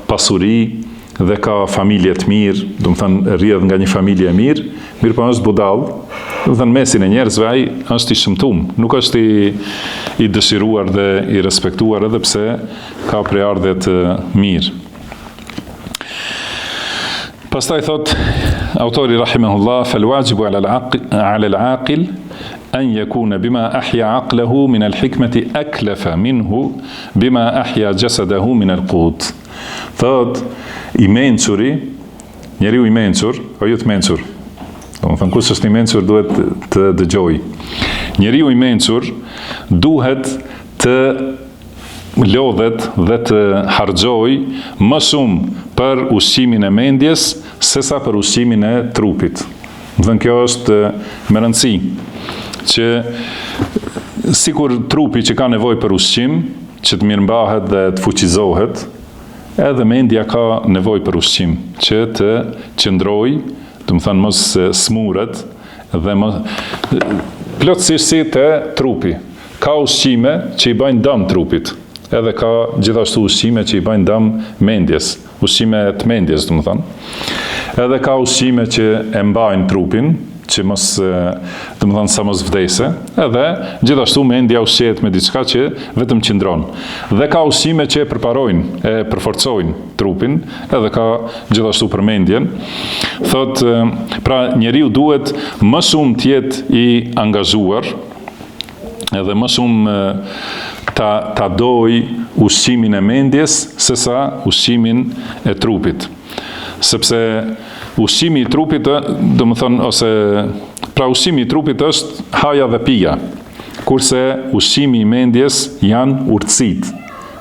S2: pasuri dhe ka familje të mirë, do të thënë rrjedh nga një familje e mirë, mirë po është budall, do të thënë mesin e njerëzve ai është i shëmtuar, nuk është i dëshiruar dhe i respektuar, edhe pse ka preardhje të mirë. Pastaj thot autori rahimahullah, فالواجب على العاقل أن يكون بما أحيا عقله من الحكمة أكلف منه بما أحيا جسده من القوت. Thot i mençuri, njeriu i mençur, o jo të mençur. Do të thënë kush është i mençur duhet të dëgjoj. Njeriu i mençur duhet të lodhet dhe të harxoj më shumë për ushqimin e mendjes sesa për ushqimin e trupit. Dhe kjo është me rëndësi që sikur trupi që ka nevojë për ushqim, që të mirëmbahet dhe të fuqizohet, edhe mendja ka nevojë për ushqim, që të qëndrojë, do të thënë mos smuret dhe plotësisht si te trupi. Ka ushqime që i bëjnë dëm trupit. edhe ka gjithashtu ushqime që i bajnë dëm mendjes, ushqime të mendjes, domethënë. Edhe ka ushqime që e mbajnë trupin, që mos, domethënë sa mos vdese, edhe gjithashtu mendja ushqehet me diçka që vetëm qëndron. Dhe ka ushqime që e përparojnë, e përforcojnë trupin, edhe ka gjithashtu për mendjen. Thot, pra njeriu duhet më shumë të jetë i angazhuar, edhe më shumë ta doj ushqimin e mendjes sesa ushqimin e trupit. Sepse ushqimi i trupit, domethënë, ose pra ushqimi i trupit është haja dhe pija, kurse ushqimi i mendjes janë urtësit,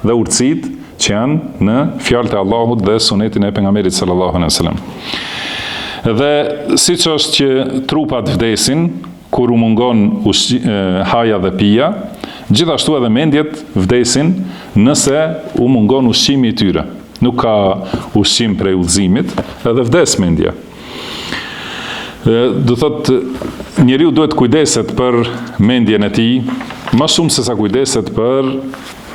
S2: dhe urtësit që janë në fjalët e Allahut dhe sunetin e pejgamberit sallallahu alaihi wasallam. Dhe siç është që trupat vdesin kur u mungon haja dhe pija, gjithashtu edhe mendjet vdesin nëse u mungon ushqimi i tyre. Nuk ka ushqim prej udhëzimit, edhe vdes mendja. Do thot, njeriu duhet kujdeset për mendjen e tij, më shumë se sa kujdeset për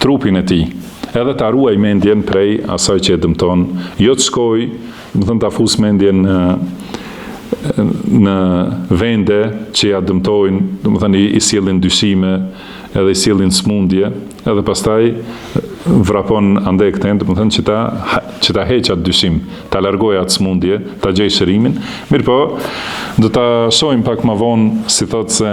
S2: trupin e tij. Edhe ta ruaj mendjen prej asaj që e dëmton, jo të shkoj, do thënë ta fus mendjen në vende që ja dëmtojnë, do të thënë i sjellin dyshime, edhe i sjellin smundje, edhe pastaj vrapon ande këtën, do të thënë që ta heq atë dyshim, ta largoj atë smundje, ta gjej shërimin. Mirë po, do ta shohim pak më vonë, si thotë se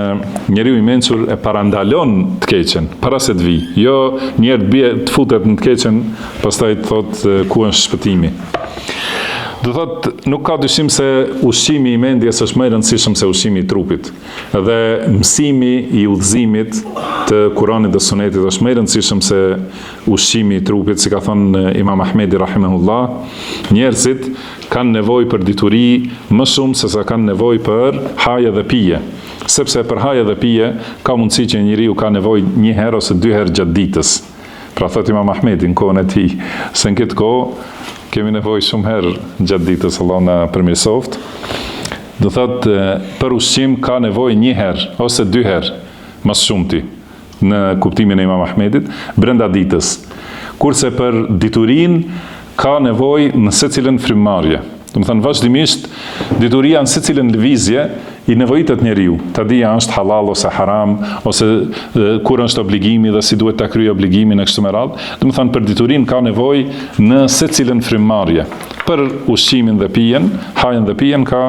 S2: njeriu i mençur e parandalon të keqen, para se të vi. Jo njerë të futet në të keqen, pastaj të thotë ku është shpëtimi. Do thotë, nuk ka dyshim se ushqimi i mendjes është më i rëndësishëm se ushqimi i trupit. Dhe mësimi i udhëzimit të Kuranit dhe Sunetit është më i rëndësishëm se ushqimi i trupit, si ka thënë Imam Ahmedi rahimahullah, njerëzit kanë nevojë për dituri më shumë se sa kanë nevojë për haje dhe pije. Sepse për haje dhe pije ka mundësi që njeriu ka nevojë një herë ose dy herë gjatë ditës. Pra thot Imam Ahmedi në kohën e tij, se në këtë kohë kemi nevojë shumë herë gjatë ditës, Allah na përmirësoft. Do thot, për ushqim ka nevojë një herë ose dy herë, mas shumti, në kuptimin e Imam Ahmedit, brenda ditës. Kurse për diturin ka nevojë në secilën frymëmarrje. Do të thënë vazhdimisht dituria në secilën lëvizje i nevojitet njeriu. Ta dija është halal ose haram, ose kur është obligimi dhe si duhet ta kryejë obligimin e kështu me radhë. Do të thënë për diturinë ka nevojë në secilën frymëmarrje. Për ushqimin dhe pijen, hajën dhe pijen ka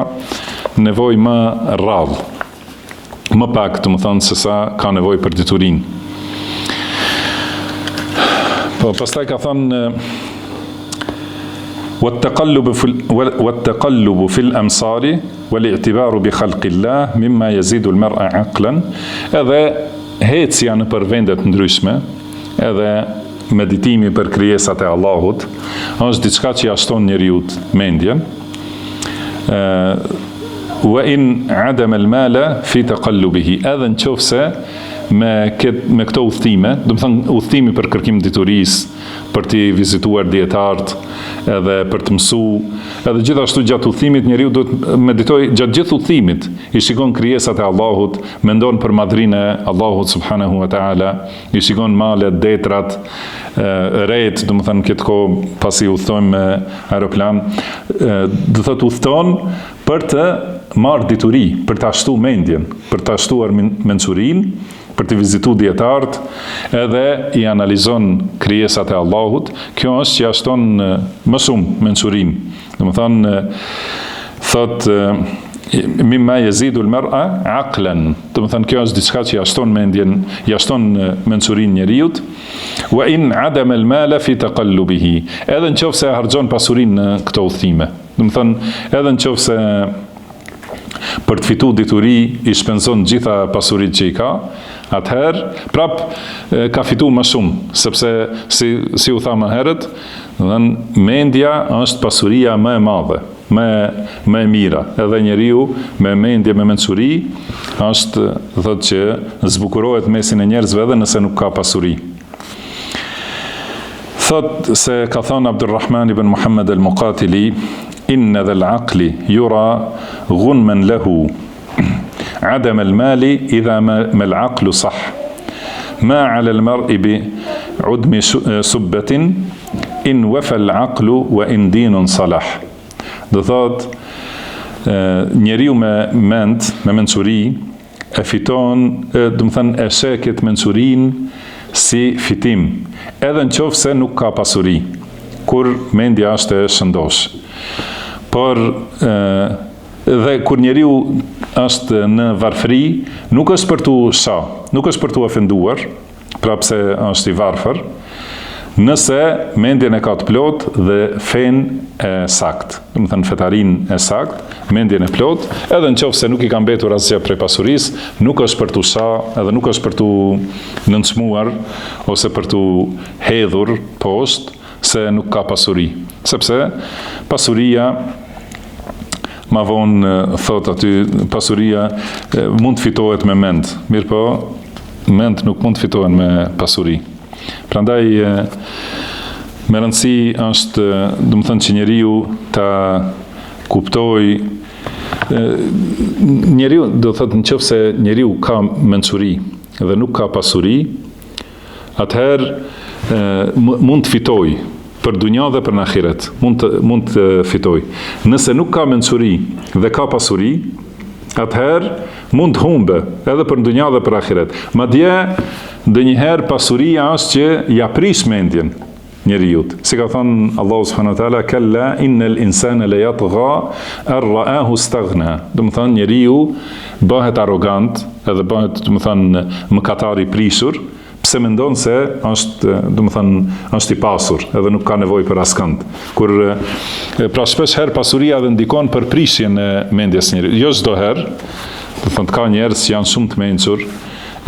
S2: nevojë më rradh. Më pak, do të thënë, se sa ka nevojë për diturinë. Po pastaj ka thënë والتقلب في الأمصار والاعتبار بخلق الله مما يزيد المرء عقلا. Edhe hecja në për vendet ndryshme, edhe meditimi për krijesat e Allahut, është diçka që ja shton njeriut mendjen. Wa in adama al-mala fi taqallubihi, edhe nëse me këto udhëtime, do të thënë udhëtimi për kërkim diturisë, për të vizituar dietarët, edhe për të mësuar, edhe gjithashtu gjatë udhëtimit njeriu duhet meditoj gjatë gjithë udhëtimit, i shikon krijesat e Allahut, mendon për madhrinë e Allahut subhanahu wa taala, i shikon malet, detrat, rejt, do të thënë këtë kohë pasi udhtojmë me aeroplan, do thotë udhton për të marrë dituri, për të ashtu mendjen, për të ashtuar mençurinë, për të vizitu dietarët, edhe i analizon krijesat e Allahut. Kjo është që ashton më shumë mençurinë. Domethënë thot mimma yazidu al-mar'a aqlan. Domethënë kjo është diçka që ashton mendjen, ashton mençurinë njeriut. Wa in adama al-mala fi taqallubihi. Edhe nëse harxhon pasurinë në këto udhime. Domethënë edhe nëse për të fituar dituri i shpenzon gjitha pasuritë që i ka, atëherë prap ka fituar më shumë, sepse si u tha më herët, mendja është pasuria më e madhe, më e mira. Edhe njeriu me mendje, me mençuri, është thotë që zbukurohet mesin e njerëzve edhe nëse nuk ka pasuri. Thot se ka thënë Abdulrahman ibn Muhammad al-Muqatili, inna dhal aqli yura ghunman lahu عدم المال إذا ما العقل صح ما على المرء udmi subbetin, in wafal aqlu wa in dinun salah. Do thot, njeriu me mençuri, e fiton, do të thënë, e sheket mençurinë si fitim, edhe në qoftë se nuk ka pasuri, kur mendja është e shëndosh. Por dhe kur njeriu është në varfëri, nuk është për tu nuk është për tu ofenduar, prapse është i varfër, nëse mendjen e ka të plot dhe fen e sakt, do të thënë fetarin e sakt, mendjen e plot, edhe në qoftë se nuk i ka mbetur asgjë prej pasurisë, nuk është për tu edhe nuk është për tu nëncmuar ose për tu hedhur poshtë se nuk ka pasuri, sepse pasuria, ma vonë thot aty, pasuria mund të fitohet me mend, mirë po, mend nuk mund të fitohen me pasuri. Prandaj, me rëndësi është, do të thënë që njeriu ta kuptoj, njeriu, do të thëtë nëse njeriu ka mençuri dhe nuk ka pasuri, atëherë mund të fitoj për dunja dhe për në ahiret, mund të fitoj. Nëse nuk ka mençuri dhe ka pasuri, atëherë mund të humbe edhe për dunja dhe për ahiret. Madje ndonjëherë pasuria është që ja prish mendjen njeriut. Si ka thënë Allahu subhanahu wa taala, kalla innal insana la yatgha ar ra'ahu istaghna. Do të thënë njeriu bëhet arrogant, edhe bëhet, do të thënë, mëkatar i prishur, pse mendon se është, do të thënë, është i pasur, edhe nuk ka nevojë për askënd. Kur pra shpesh herë pasuria dhe ndikon për prishjen e mendjes njeriut. Jo çdo herë, do të thënë, ka njerëz që janë shumë të mençur,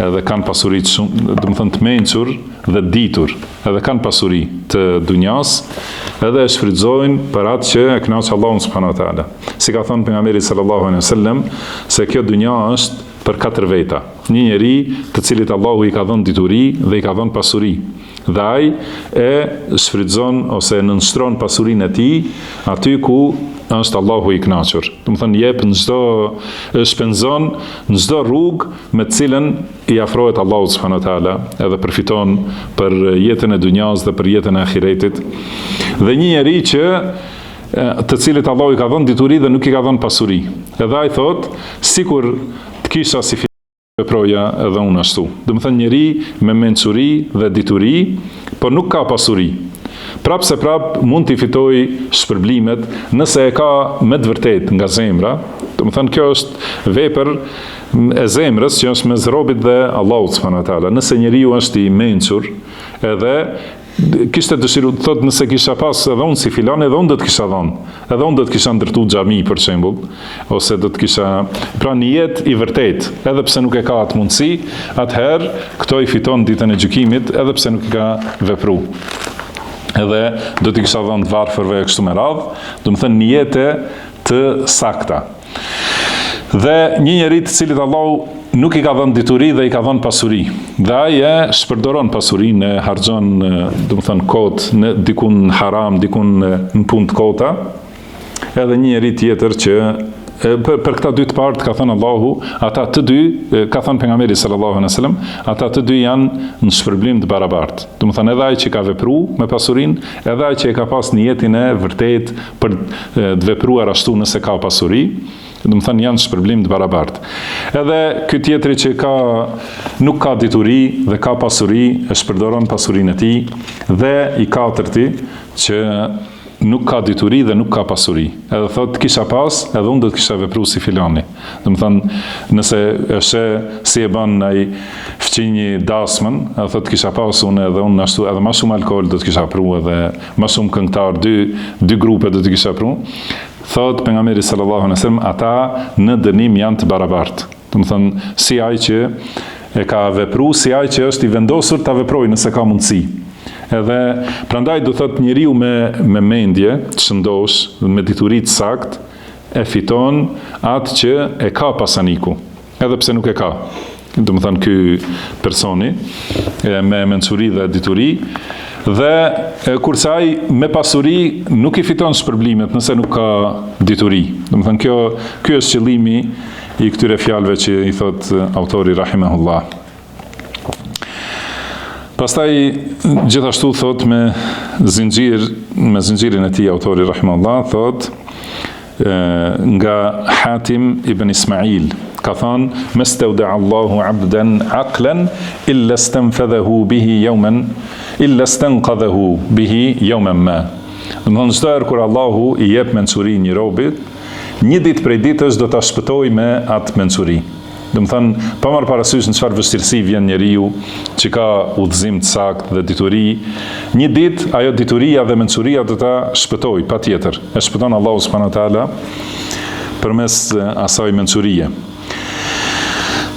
S2: edhe kanë pasuri shumë, do të thënë, të mençur dhe ditur, edhe kanë pasuri të dunjas, edhe e shfrytëzojnë për atë që e kënaq Allahun subhanahu wa taala. Si ka thënë pejgamberi sallallahu alaihi wasallam, se kjo dunja është për 4 veta. Një njeri të cilit Allahu i ka dhënë dituri dhe i ka dhënë pasuri, dhe ai e shfrytëzon ose nënshtron pasurinë e tij aty ku është Allahu i kënaqur. Do të thënë, jep në çdo, shpenzon në çdo rrugë me të cilën i afrohet Allahut subhanahu wa taala, edhe përfiton për jetën e dunjas dhe për jetën e ahiretit. Dhe një njeri që të cilit Allahu i ka dhënë dituri dhe nuk i ka dhënë pasuri. Edhe ai thot, sikur të kisha si veproja edhe unë ashtu. Do të thënë, njeri me mençuri dhe dituri, por nuk ka pasuri. Prap se prap mund t'i fitoj shpërblimet nëse e ka me të vërtet nga zemra. Do të thënë, kjo është vepër e zemrës që është mes robit dhe Allahut subhanahu wa taala. Nëse njeriu është i mençur, edhe kishte dëshiru, thot, nëse kisha pas edhe unë si filan, edhe unë do të kisha dhënë, edhe unë do të kisha ndërtu xhami për shembull, ose do të kisha, pra një jetë i vërtet, edhe pse nuk e ka atë mundësi, atëherë këto i fiton ditën e gjykimit, edhe pse nuk i ka vepru. Edhe do t'i kisha dhënë të varfërve kështu me radhë, do të thënë një jetë të sakta. Dhe një njeri të cilit Allahu nuk i ka dhënë dituri dhe i ka dhënë pasuri, dhe ai e shpërdoron pasurinë, e harxhon, do të thënë, kohë dikun në haram, dikun në punë të kota. Edhe një njeri tjetër që për këta dy të partë ka thënë Allahu, ata të dy, ka thënë pejgamberi sallallahu alaihi wasallam, ata të dy janë në shpërblim të barabartë. Do të thënë, edhe ai që ka vepruar me pasurinë, edhe ai që e ka pas në jetën e vërtet për të vepruar ashtu nëse ka pasuri, do të thënë, janë shpërblim të barabartë. Edhe ky tjetri që nuk ka dituri dhe ka pasuri, e shpërdoron pasurinë e tij, dhe i katërti që nuk ka dituri dhe nuk ka pasuri. Edhe thot, kisha pas, edhe unë do të kisha vepru si filani. Do të thënë, nëse është si e bën ai fqinji dasmën, edhe thot, kisha pas unë edhe unë ashtu, edhe ma shumë alkohol do të kisha pru, edhe ma shumë këngëtar, dy grupe do të kisha pru. Thot pejgamberi sallallahu alaihi wasallam, ata në dënim janë të barabartë. Do të thënë, si ai që e ka vepru, si ai që është i vendosur ta veprojë nëse ka mundësi. Edhe prandaj do thot, njeriu me mendje të shëndosh, me dituri të sakt, e fiton atë që e ka pasaniku, edhe pse nuk e ka. Do të thënë, ky personi me mençuri dhe dituri, dhe kurse ai me pasuri nuk i fiton shpërblimet nëse nuk ka dituri. Do të thënë, ky është qëllimi i këtyre fjalëve që i thot autori rahimahullah. Pastaj gjithashtu thot me zinxhirin e tij autori rahimahullah thot nga Hatim ibn Ismail ka thënë mastawda Allahu 'abdan 'aqlan illa stanfadhahu bihi yawman illa stanqadhahu bihi yawman ma. Domthonë çdo herë kur Allahu i jep mençuri një robit, një ditë prej ditës do ta shpëtoj me atë mençuri. Domthonë, pa marrë parasysh në çfarë vështirësi vjen njeriu që ka udhëzim të saktë dhe dituri, një ditë ajo dituria dhe mençuria do ta shpëtoj patjetër. E shpëton Allahu subhanahu wa taala përmes asaj mençurie.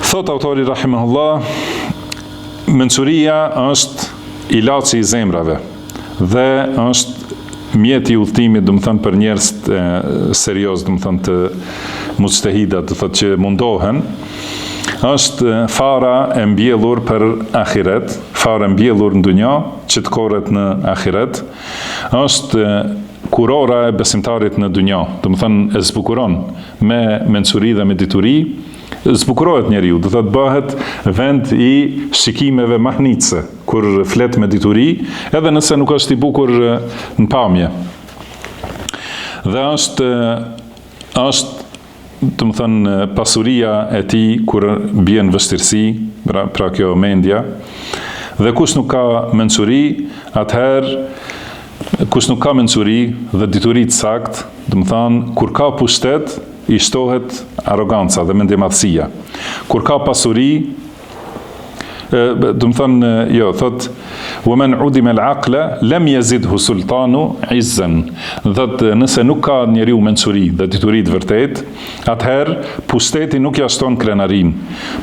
S2: Thot autori rahimahullah, mençuria është ilaçi i zemrave dhe është mjeti i udhëtimit, domethënë për njerëz serioz, domethënë të mujtahida, do thotë që mundohen, është fara e mbjellur për ahiret, fara e mbjellur në dunja që të korret në ahiret, është kurora e besimtarit në dunja, domethënë e zbukuron me mençuri dhe me dituri, zbukurohet njeriu, do thotë bëhet vend i shikimeve mahnitse kur flet me dituri, edhe nëse nuk është i bukur në pamje. Dhe është do të thënë pasuria e tij kur bjen vështirësi, pra kjo mendja. Dhe kush nuk ka mençuri, atëherë kush nuk ka mençuri dhe dituri të saktë, do të thënë kur ka pushtet i shtohet arroganca dhe mendjemadhësia. Kur ka pasuri, do të thënë, thot وَمَنْ عُدِمَ الْعَقْلَ لَمْ يَزِدْهُ سُلْطَانُ عِزًّا. Dhe nëse nuk ka njeriu mençuri dhe dituri të vërtet, atëherë pushteti nuk ja shton krenarin.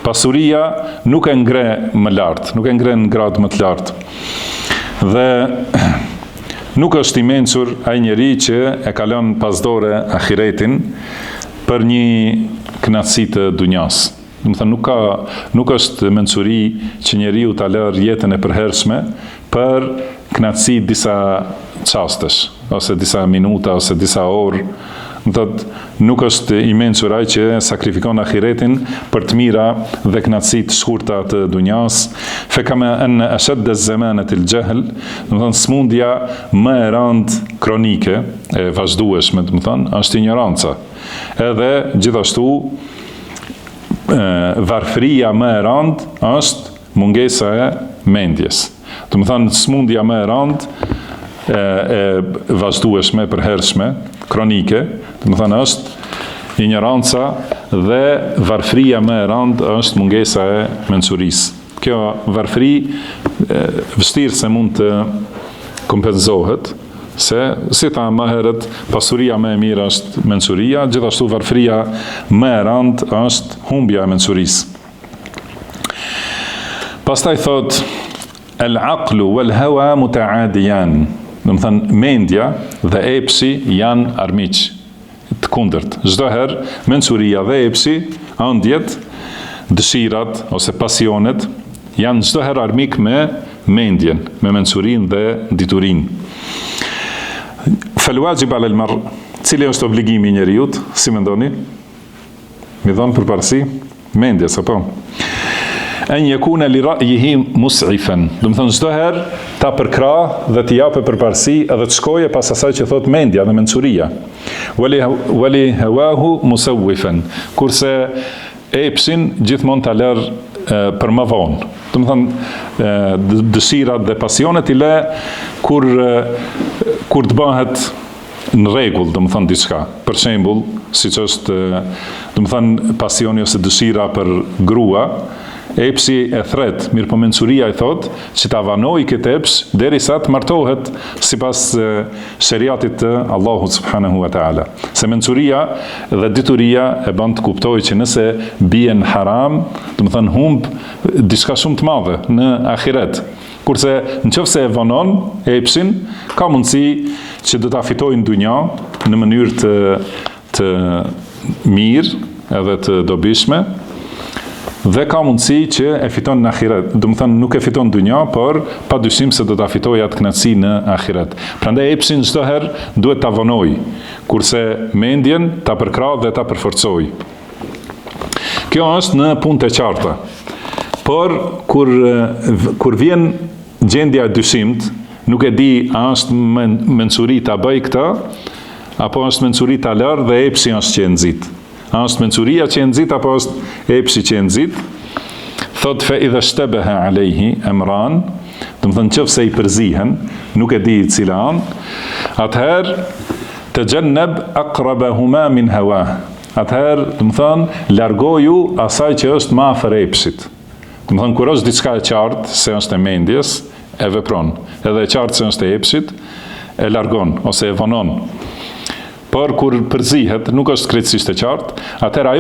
S2: Pasuria nuk e ngre më lart, nuk e ngre në grad më të lartë. Dhe nuk është i mençur ai njeri që e kalon pasdore ahiretin për një kënaqësi të dunjas. Do të thënë nuk është mençuri që njeriu ta lërë jetën e përhershme për kënaqësi disa çastesh, ose disa minuta, ose disa orë. Do të nuk është i mençur ai që sakrifikon ahiretin për të mira dhe kënaqësi të shkurta të dunjas. Fa kama an ashad az-zamanat al-jahl, do të thënë smundja më e rëndë kronike e vazhdueshme, do të thënë, është ignoranca. Edhe gjithashtu varfëria më e rëndë është mungesa e mendjes. Do të thënë smundja më e rëndë e vazhdueshme, përhershme, kronike, do të thënë është ignoranca dhe varfëria më e rëndë është mungesa e mençurisë. Kjo varfëri vështirë se mund të kompenzohet, se si tha më herët, pasuria më e mirë është mençuria, gjithashtu varfëria më e rëndë është humbja e mençurisë. Pastaj thot el-aqlu wal-hawa mutaadiyan. Do të thënë mendja dhe epsi janë armiq të kundërt. Çdo herë mençuria dhe epsi, ëndjet, dëshirat ose pasionet janë çdo herë armik me mendjen, me mençurinë dhe diturinë. Fal-wajib 'ala al-mar', cili është obligimi i njeriut, si mendoni? Mi dhon përparësi mendja, apo? An yakuna li ra'yihi mus'ifan. Do të thonë çdo herë ta përkra dhe t'i japë përparësi edhe të shkojë pas asaj që thot mendja dhe mençuria. Wali hawahu musawwifan. Kurse epsin gjithmonë ta lër për më vonë. Do të thonë dëshirat dhe pasionet i lë kur të bëhet në rregull, do të thonë diçka. Për shembull, siç është, do të thonë pasioni ose dëshira për grua, epsi e thret, mirë po mençuria i thot që ta vanoj këtë eps derisa të martohet sipas sheriatit të Allahut subhanahu wa taala. Se mençuria dhe dituria e bën të kuptojë që nëse bien haram, do të thënë humb diçka shumë të madhe në ahiret. Kurse nëse e vonon epsin, ka mundësi që do ta fitojë në dunja në mënyrë të mirë edhe të dobishme, dhe ka mundësi që e fiton në ahiret. Do të thënë nuk e fiton në dunja, por padyshim se do ta fitojë atë kënaqësi në ahiret. Prandaj epsin çdo herë duhet ta vonoj, kurse mendjen ta përkrah dhe ta përforcoj. Kjo është në punë të qarta. Por kur vjen gjendja e dyshimit, nuk e di a është mençuri ta bëj këtë, apo është mençuri ta lër dhe epsi është që e nxit. A është mençuria që e nxit apo është epsi që e nxit? Thot fa idha shtabaha alayhi amran, do të thonë nëse i përzihen, nuk e di cila anë, atëherë tajannab aqrabahuma min hawa. Atëherë, do të thonë largoju asaj që është më afër epsit. Do të thonë kur është diçka e qartë se është e mendjes, e vepron. Edhe e qartë se është e epsit, e largon ose e vonon. Por kur përzihet, nuk është krejtësisht e qartë, atëherë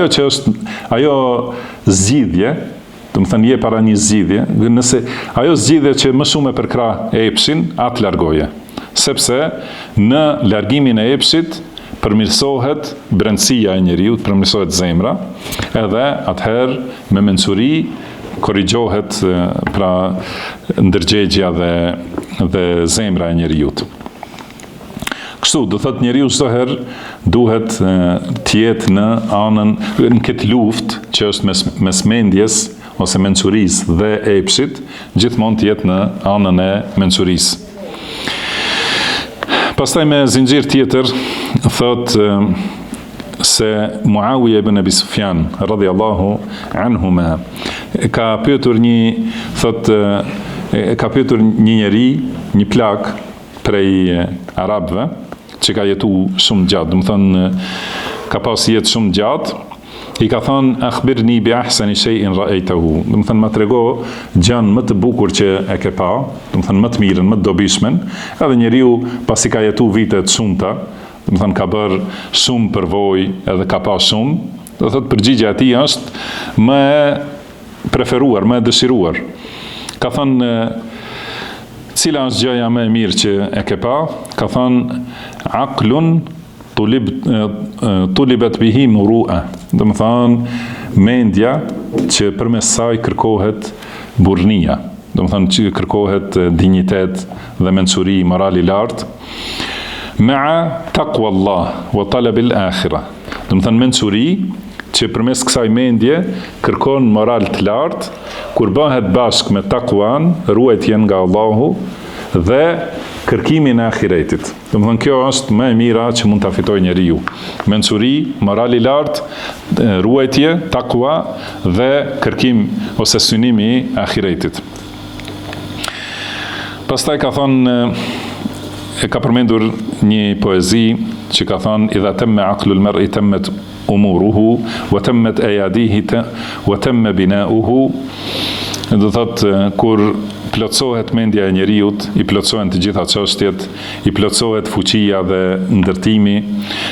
S2: ajo zgjidhje, do të thënë je para një zgjidhje, nëse ajo zgjidhje që më shumë e përkrah e epsin, atë largoje. Sepse në largimin e epsit përmirësohet brendësia e njeriut, përmirësohet zemra, edhe atëherë me mençuri korrigjohet pra ndërgjegja dhe zemra e njeriut. Kështu, do thot njeriu çdo herë duhet të jetë në anën, në këtë luftë që është mes mendjes ose mençurisë dhe epsit, gjithmonë të jetë në anën e mençurisë. Pastaj me zinxhir tjetër thot se Muawiya ibn Abi Sufjan radhiyallahu anhuma ka pyetur një njeri, një plak prej arabëve që ka jetu shumë gjatë, do të thonë ka pas jetë shumë gjatë, i ka thonë akhbirni bi ahsani shay'in ra'aytahu, do të thonë më trego gjën më të bukur që e ke pa, do të thonë më të mirën, më të dobishmen. Edhe njeriu pasi ka jetu vite të shumta, do të thonë ka bërë shumë përvojë edhe ka pa shumë, do të thotë përgjigjja e tij është më e preferuar, më e dëshiruar. Ka thonë cila është gjëja më e mirë që e ke pa? Ka thonë aqlun tulibat bihi murua. Do të thonë mendja që përmes saj kërkohet burrnia. Do të thonë që kërkohet dinjitet dhe mençuri, moral i lartë. Ma'a taqwa Allah wa talab al-akhirah. Do të thonë mençuri që përmes kësaj mendje kërkon moral të lartë, kur bëhet bashkë me takuan, ruajtjen nga Allahu dhe kërkimin e ahiretit. Do të thonë kjo është më e mira që mund ta fitojë njeriu. Mençuri, moral i lartë, ruajtje, takua dhe kërkim ose synimi i ahiretit. Pastaj ka thonë, ka përmendur një poezi që ka thonë idha tamma aqlul mar'i tammat umuruhu wa tammat ayadihi wa tamma bina'uhu. Do thotë kur plotësohet mendja e njeriut, i plotësohen të gjitha çështjet, i plotësohet fuqia dhe ndërtimi.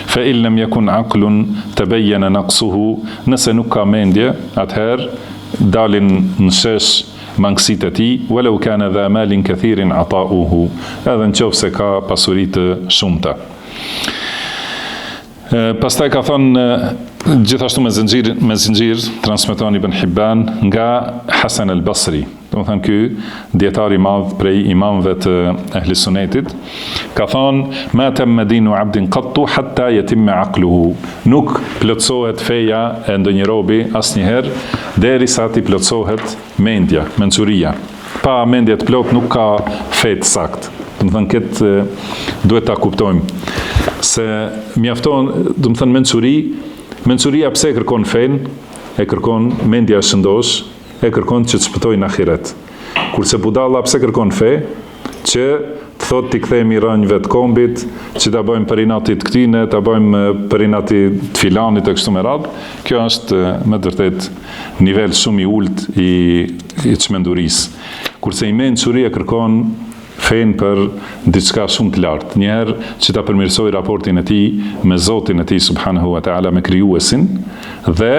S2: Fa in lam yakun aqlun tabayyana naqsuhu, nëse nuk ka mendje, atëherë dalin në shesh mangësitë e tij, walau kana dha malin kathirin ata'uhu, edhe nëse ka pasuri të shumta. Pastaj ka thonë gjithashtu me zinxhir transmeton Ibn Hibban nga Hasan al-Basri. Do të thonë ky dietar i madh prej imamëve të ehlis sunetit, ka thonë ma tamma dinu 'abdin qattu hatta yatimma 'aqluhu. Nuk plotësohet feja e ndonjë robi asnjëherë derisa ti plotësohet mendja, mençuria. Pa mendje të plot nuk ka fe të saktë. Do të thonë këtë duhet ta kuptojmë se mjafton, do të thonë mençuria pse e kërkon fen, e kërkon mendja e shëndosh, e kërkon që të shpëtojë në ahiret. Kurse budalla pse kërkon fe, që të thotë t'i kthehemi rënjve të kombit, që ta bëjmë për inatit këtine, ta bëjmë për inatit të filanit e kështu me radhë. Kjo është me vërtet nivel shumë i ulët i çmendurisë. Kurse i mençuria kërkon fen për diçka shumë të lartë. Njëherë që ta përmirësoj raportin e tij me Zotin e tij subhanahu wa taala, me krijuesin, dhe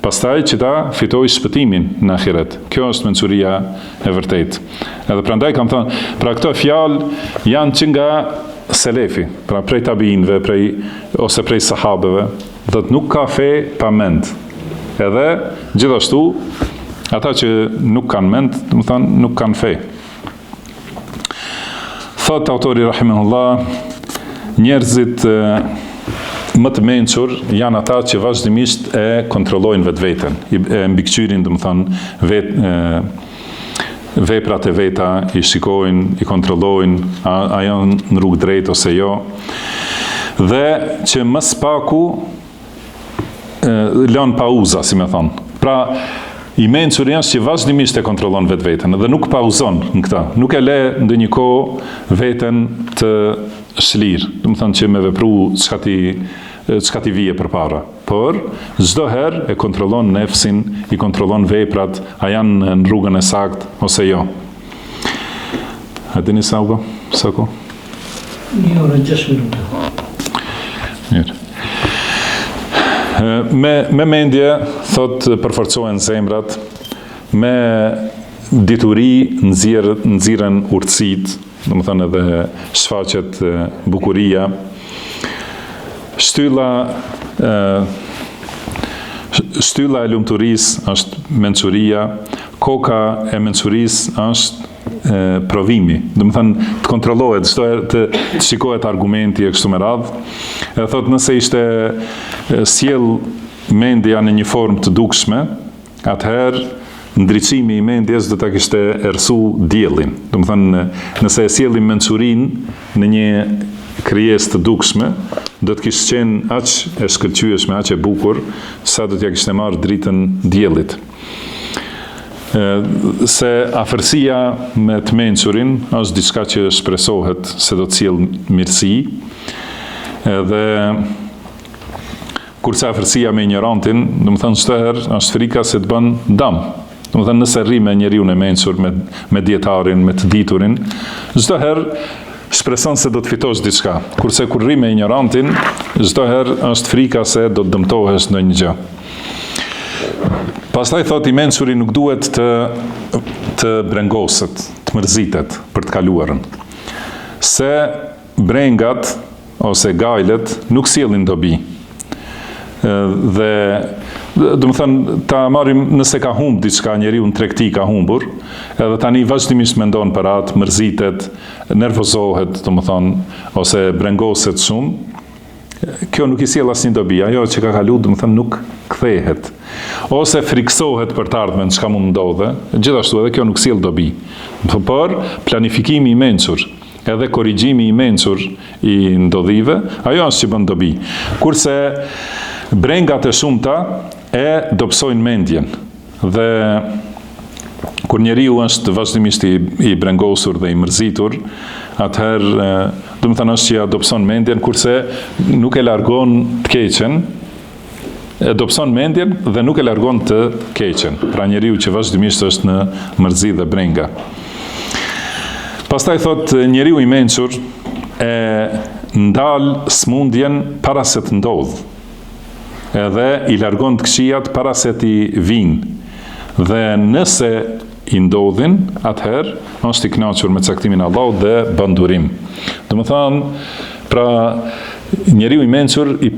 S2: pastaj që ta fitoj shpëtimin në ahiret. Kjo është mençuria e vërtetë. Edhe prandaj kam thënë, pra këto fjalë janë që nga selefi, pra prej tabiinëve, ose prej sahabeve, do të nuk ka fe pa mend. Edhe gjithashtu ata që nuk kanë mend, do të thonë nuk kanë fe. Thot autori rahimahullah, njerëzit më të mençur janë ata që vazhdimisht e kontrollojnë vetveten, e mbikëqyrin, do të thonë veprat e veta, i shikojnë, i kontrollojnë, a janë në rrugë drejt ose jo, dhe që më spaku lën pauza, si me thonë. Pra, i mencuri është që vazhdimisht e kontrollon vetë veten dhe nuk pauzon në këta. Nuk e le ndonjë kohë veten të shlirë. Do të thonë që me vepru çka ti vije përpara. Por çdo herë e kontrollon nefsin, i kontrollon veprat, a janë në rrugën e saktë ose jo. A dini sa u bë? Sa kohë?
S3: 1 orë 6 minuta.
S2: Mirë. Me mendje, thot, përforcohen zemrat, me dituri nxirren urtësit, do të thënë edhe shfaqet bukuria, shtylla e lumturisë është mençuria, koka e mençurisë është provimi, do të thënë të kontrollohet, të shikohet argumenti e kështu me radhë. E thot, nëse ishte sjell mendja në një formë të dukshme, atëherë ndriçimi i mendjes do ta kishte errësu diellin. Do të thënë, nëse e sjellim mençurinë në një krijesë të dukshme, do të kishte qenë aq e shkëlqyeshme, aq e bukur, sa do t'ja kishte marrë dritën diellit. Se afërsia me të mençurin është diçka që shpresohet se do të sjellë mirësi, edhe kurse afërsia me ignorantin, do të thënë çdo herë është frika se të bën dëm. Do të thënë nëse rri me njeriu e mençur, me dietarin, me të diturin, çdo herë shpreson se do të fitosh diçka. Kurse kur rri me ignorantin, çdo herë është frika se do të dëmtohesh ndonjë gjë. Pastaj thot, i mençuri nuk duhet të brengoset, të mërzitet për të kaluarën. Se brengat ose gajlet nuk sjellin dobi. Dhe do të thënë, ta marrim nëse ka humb diçka, njeriu në tregti ka humbur, edhe tani vazhdimisht mendon për atë, mërzitet, nervozohet, do të thënë, ose brengoset shumë. Kjo nuk i sjell asnjë dobi, ajo që ka kaluar, do të thënë, nuk kthehet. Ose friksohet për të ardhmen çka mund ndodhe, gjithashtu edhe kjo nuk sjell dobi. Por planifikimi i mençur, edhe korrigjimi i mençur i ndodhive, ajo është që bën dobi. Kurse brengat e shumta e dobësojnë mendjen. Dhe kur njeriu është vazhdimisht i brengosur dhe i mërzitur, atëherë do të thënë është që ja dobëson mendjen, kurse nuk e largon të keqen, e dobëson mendjen dhe nuk e largon të keqen. Pra njeriu që vazhdimisht është në mërzi dhe brenga. Pastaj thot, njeriu i mençur e ndal smundjen para se të ndodh. Edhe i largon të këqijat para se t'i vinë. Dhe nëse i ndodhin, atëherë është i kënaqur me caktimin e Allahut dhe bën durim. Do të thonë, pra njeriu i mençur i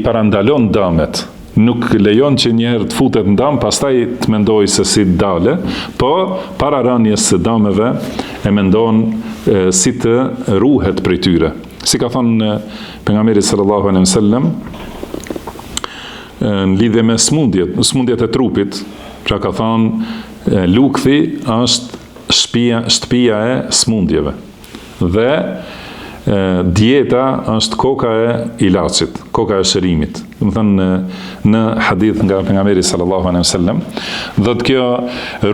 S2: parandalon dëmet. Nuk lejon që njëherë të futet në dëm, pastaj të mendojë se si të dale, po para rënies së dëmeve e mendon si të ruhet prej tyre. Si ka thënë pejgamberi sallallahu alejhi wasallam në lidhje me smundjet e trupit, pra ka thënë lukthi është shtëpia e smundjeve dhe dieta është koka e ilaçit, koka e shërimit. Do të thënë në hadith nga pejgamberi sallallahu alejhi wasallam, thotë kjo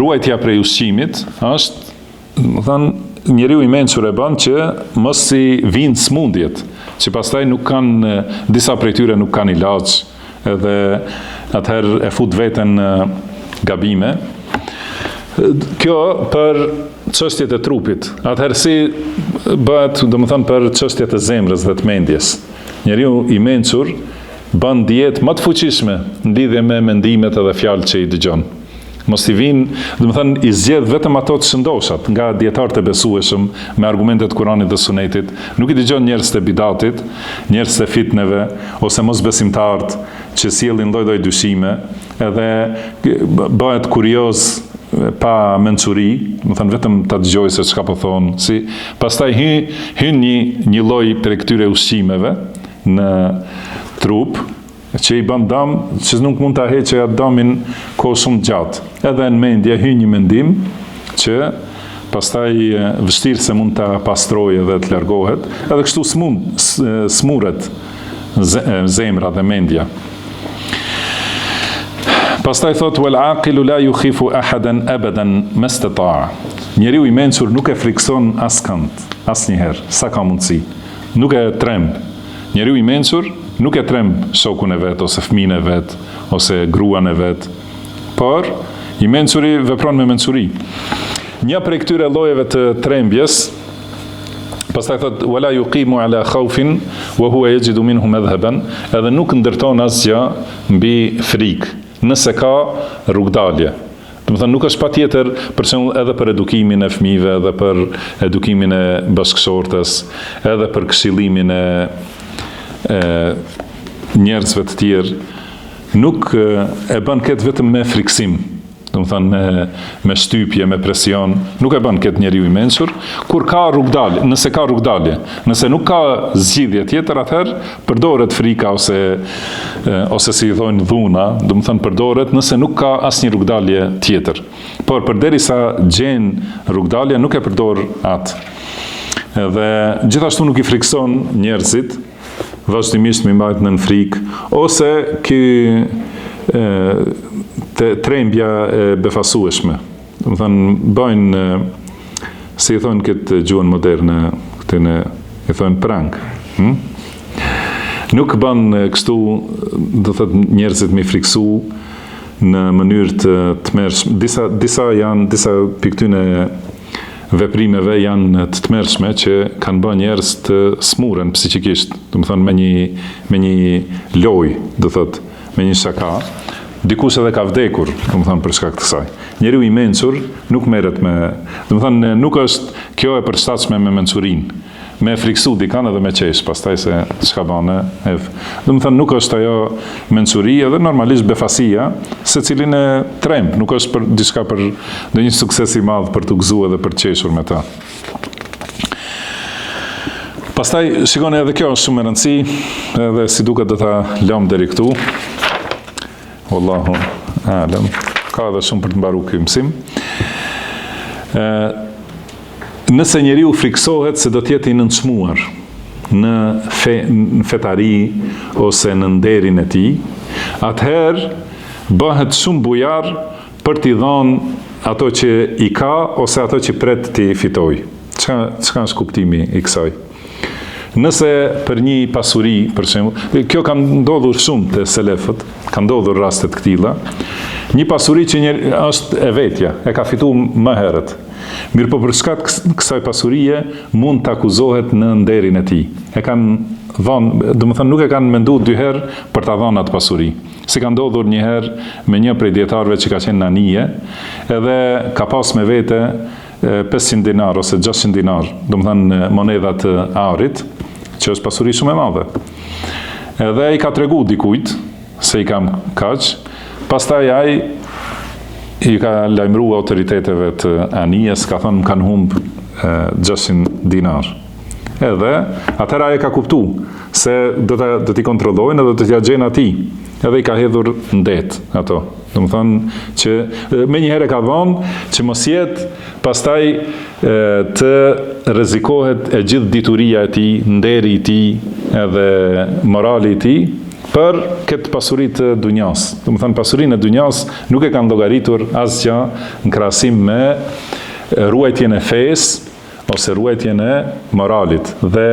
S2: ruajtja prej ushqimit është, do të thënë njeriu i mençur e bën që mos i vinë smundjet, që pastaj nuk kanë, disa prej tyre nuk kanë ilaç, edhe atëherë e fut veten në gabime. Kjo për çështjet e trupit. Atëherë si bëhet, domethënë për çështjet e zemrës dhe të mendjes. Njeriu i mençur bën dietë më të fuqishme në lidhje me mendimet edhe fjalët që i dëgjon. Mos i vinë, domethënë i zgjedh vetëm ato të shëndoshat nga dietarët e besueshëm me argumentet e Kuranit dhe Sunetit. Nuk i dëgjon njerëz të bidatit, njerëz të fitneve ose mosbesimtarët që sjellin lloj-lloj dyshime, edhe bëhet kurioz pa mençuri, do thënë vetëm ta dëgjoj se çka po thon, si pastaj hyn një lloj prej këtyre ushqimeve në trup që i bën dëm, që nuk mund ta heqë atë dëmin kohë shumë gjatë. Edhe në mendje hyn një mendim, që pastaj vështirë se mund ta pastrojë dhe të largohet, edhe kështu smuret zemra dhe mendja. Pastaj thot wal aqilu la yukhifu ahadan abadan mastata'a. Njeriu i mençur nuk e frikson askënd, asnjëherë, sa ka mundësi. Nuk e tremb. Njeriu i mençur nuk e tremb shokun e vet ose fëmijën e vet ose gruan e vet, por i mençuri vepron me mençuri. Një prej këtyre llojeve të trembjes, pastaj thot wala yuqimu ala khawfin wa huwa yajidu minhu madhhaban, edhe nuk ndërton asgjë mbi frikë, nëse ka rrugdalje. Do të thënë nuk është patjetër për shembull edhe për edukimin e fëmijëve, edhe për edukimin e bashkëshortes, edhe për këshillimin e njerëzve të tjerë, nuk e bën këtë vetëm me friksim, do të thënë me shtypje, me presion, nuk e bën këtë njeriu i mençur, kur ka rrugdalje, nëse ka rrugdalje, nëse nuk ka zgjidhje tjetër, atëherë përdoret frika ose si i thonë dhuna, do të thënë përdoret nëse nuk ka asnjë rrugdalje tjetër. Por përderisa gjen rrugdalje, nuk e përdor atë. Dhe gjithashtu nuk i frikson njerëzit, vazhdimisht me mbajtën në frikë, ose trembja e befasueshme. Do të thënë bëjnë, si i thonë këtë gjuhën moderne, këtë i thonë prank. Nuk bën kështu, do thëtë njerëzit me friksu në mënyrë të tmerrshme. Disa piktyne veprimeve janë të tmerrshme që kanë bën njerëz të smuren psikikisht, do të thonë me një lojë, do thotë, me një shaka. Dikush edhe ka vdekur, do të thonë për shkak të kësaj. Njeriu i mençur nuk merret me, do të thonë nuk është kjo e përshtatshme me mençurinë. Me friksu dikan edhe me qesh, pastaj se çka bën. Do të thonë nuk është ajo mençuri, edhe normalisht befasia, secilin e tremb, nuk është për diçka për ndonjë sukses i madh për të gëzuar dhe për të qeshur me ta. Pastaj shikoni edhe kjo është shumë e rëndësishme, edhe si duket do ta lëm deri këtu. Wallahu a'lam. Ka edhe shumë për të mbaruar ky mësim. Nëse njeriu friksohet se do të jetë i nënçmuar në fetari ose në nderin e tij, atëherë bëhet shumë bujar për t'i dhënë ato që i ka ose ato që pret t'i fitoj. Çka është kuptimi i kësaj? Nëse për një pasuri, për shembull, kjo ka ndodhur shumë te selefët, ka ndodhur raste të këtilla, një pasuri që është e vetja, e ka fituar më herët. Mirë po për shkak kësaj pasurie mund të akuzohet në nderin e tij. E kanë dhënë, do të thënë nuk e kanë menduar dy herë për ta dhënë atë pasuri. Si ka ndodhur një herë me një prej dietarëve që ka qenë në anije, edhe ka pas me vete 500 dinar ose 600 dinar, do të thënë monedha të aurit, që është pasuri shumë e madhe. Edhe i ka tregu dikujt se i kam kaq, pastaj ai i ka lajmëruar autoriteteve të anijes, ka thënë më kanë humb 600 dinar. Edhe atëra e ka kuptu se do t'i kontrollojnë edhe do t'ja gjenë atij. Edhe i ka hedhur ndet ato. Do të thonë që me njëherë ka dhënë që mos jetë pastaj të rrezikohet e gjithë dituria e tij, nderi i tij edhe morali i tij për këtë pasuri të dunjas. Do të thënë pasurinë e dunjas nuk e kanë llogaritur asgjë në krahasim me ruajtjen e fesë ose ruajtjen e moralit dhe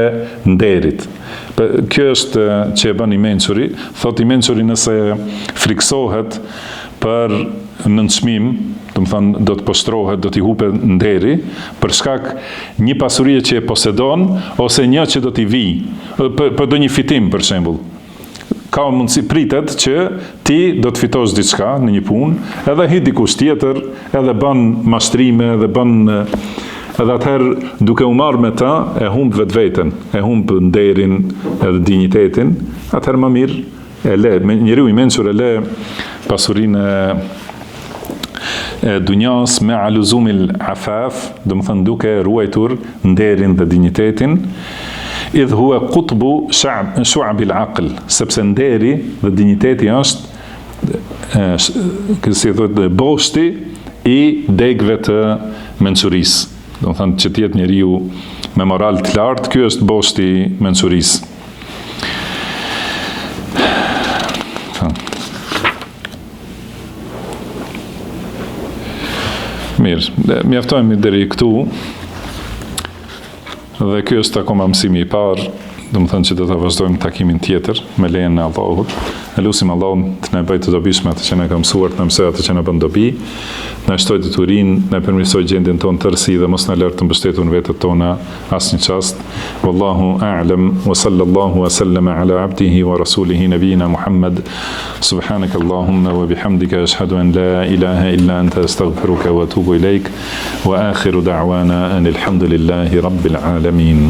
S2: nderit. Kjo është që e bën i mençuri, thot i mençuri nëse friksohet për nënçmim, do të thënë do të poshtrohet, do t'i hupe nderi për shkak një pasurie që e posedon ose një që do t'i vijë, për ndonjë fitim për shembull. Ka mundësi pritet që ti do të fitosh diçka në një punë, edhe hi dikush tjetër, edhe bën mashtrime, edhe atëherë duke u marrë me ta, e humb vetveten, e humb nderin edhe dinjitetin, atëherë më mirë e le, njeriu i mençur e le pasurinë e dunjas me aluzumil afaf, do të thënë duke ruajtur nderin dhe dinjitetin, idh huwa qutbu shu'abil aql, sepse nderi dhe dinjiteti është si thotë boshti i degëve të mençurisë. Do të thënë që të jetë njeriu me moral të lartë, ky është boshti i mençurisë. Mirë, mjaftojmë deri këtu. Dhe ky është akoma mësimi i parë, do të thënë që do ta vazhdojmë takimin tjetër me lejen e Allahut. Ne lutim Allahun të na bëjë të dobishme atë që na ka mësuar, të na mësoj atë që na bën dobi, na shtoj deturinë, na përmirësoj gjendjen tonë tërësi dhe mos na lër të mbështetur në vetët tona asnjë çast. Wallahu a'lam wa sallallahu wa sallama ala abdihi wa rasulihi nabiyina Muhammad. Subhanaka Allahumma wa bihamdika ashhadu an la ilaha illa anta astaghfiruka wa atubu ilaik wa akhiru da'wana anil hamdulillahi rabbil alamin.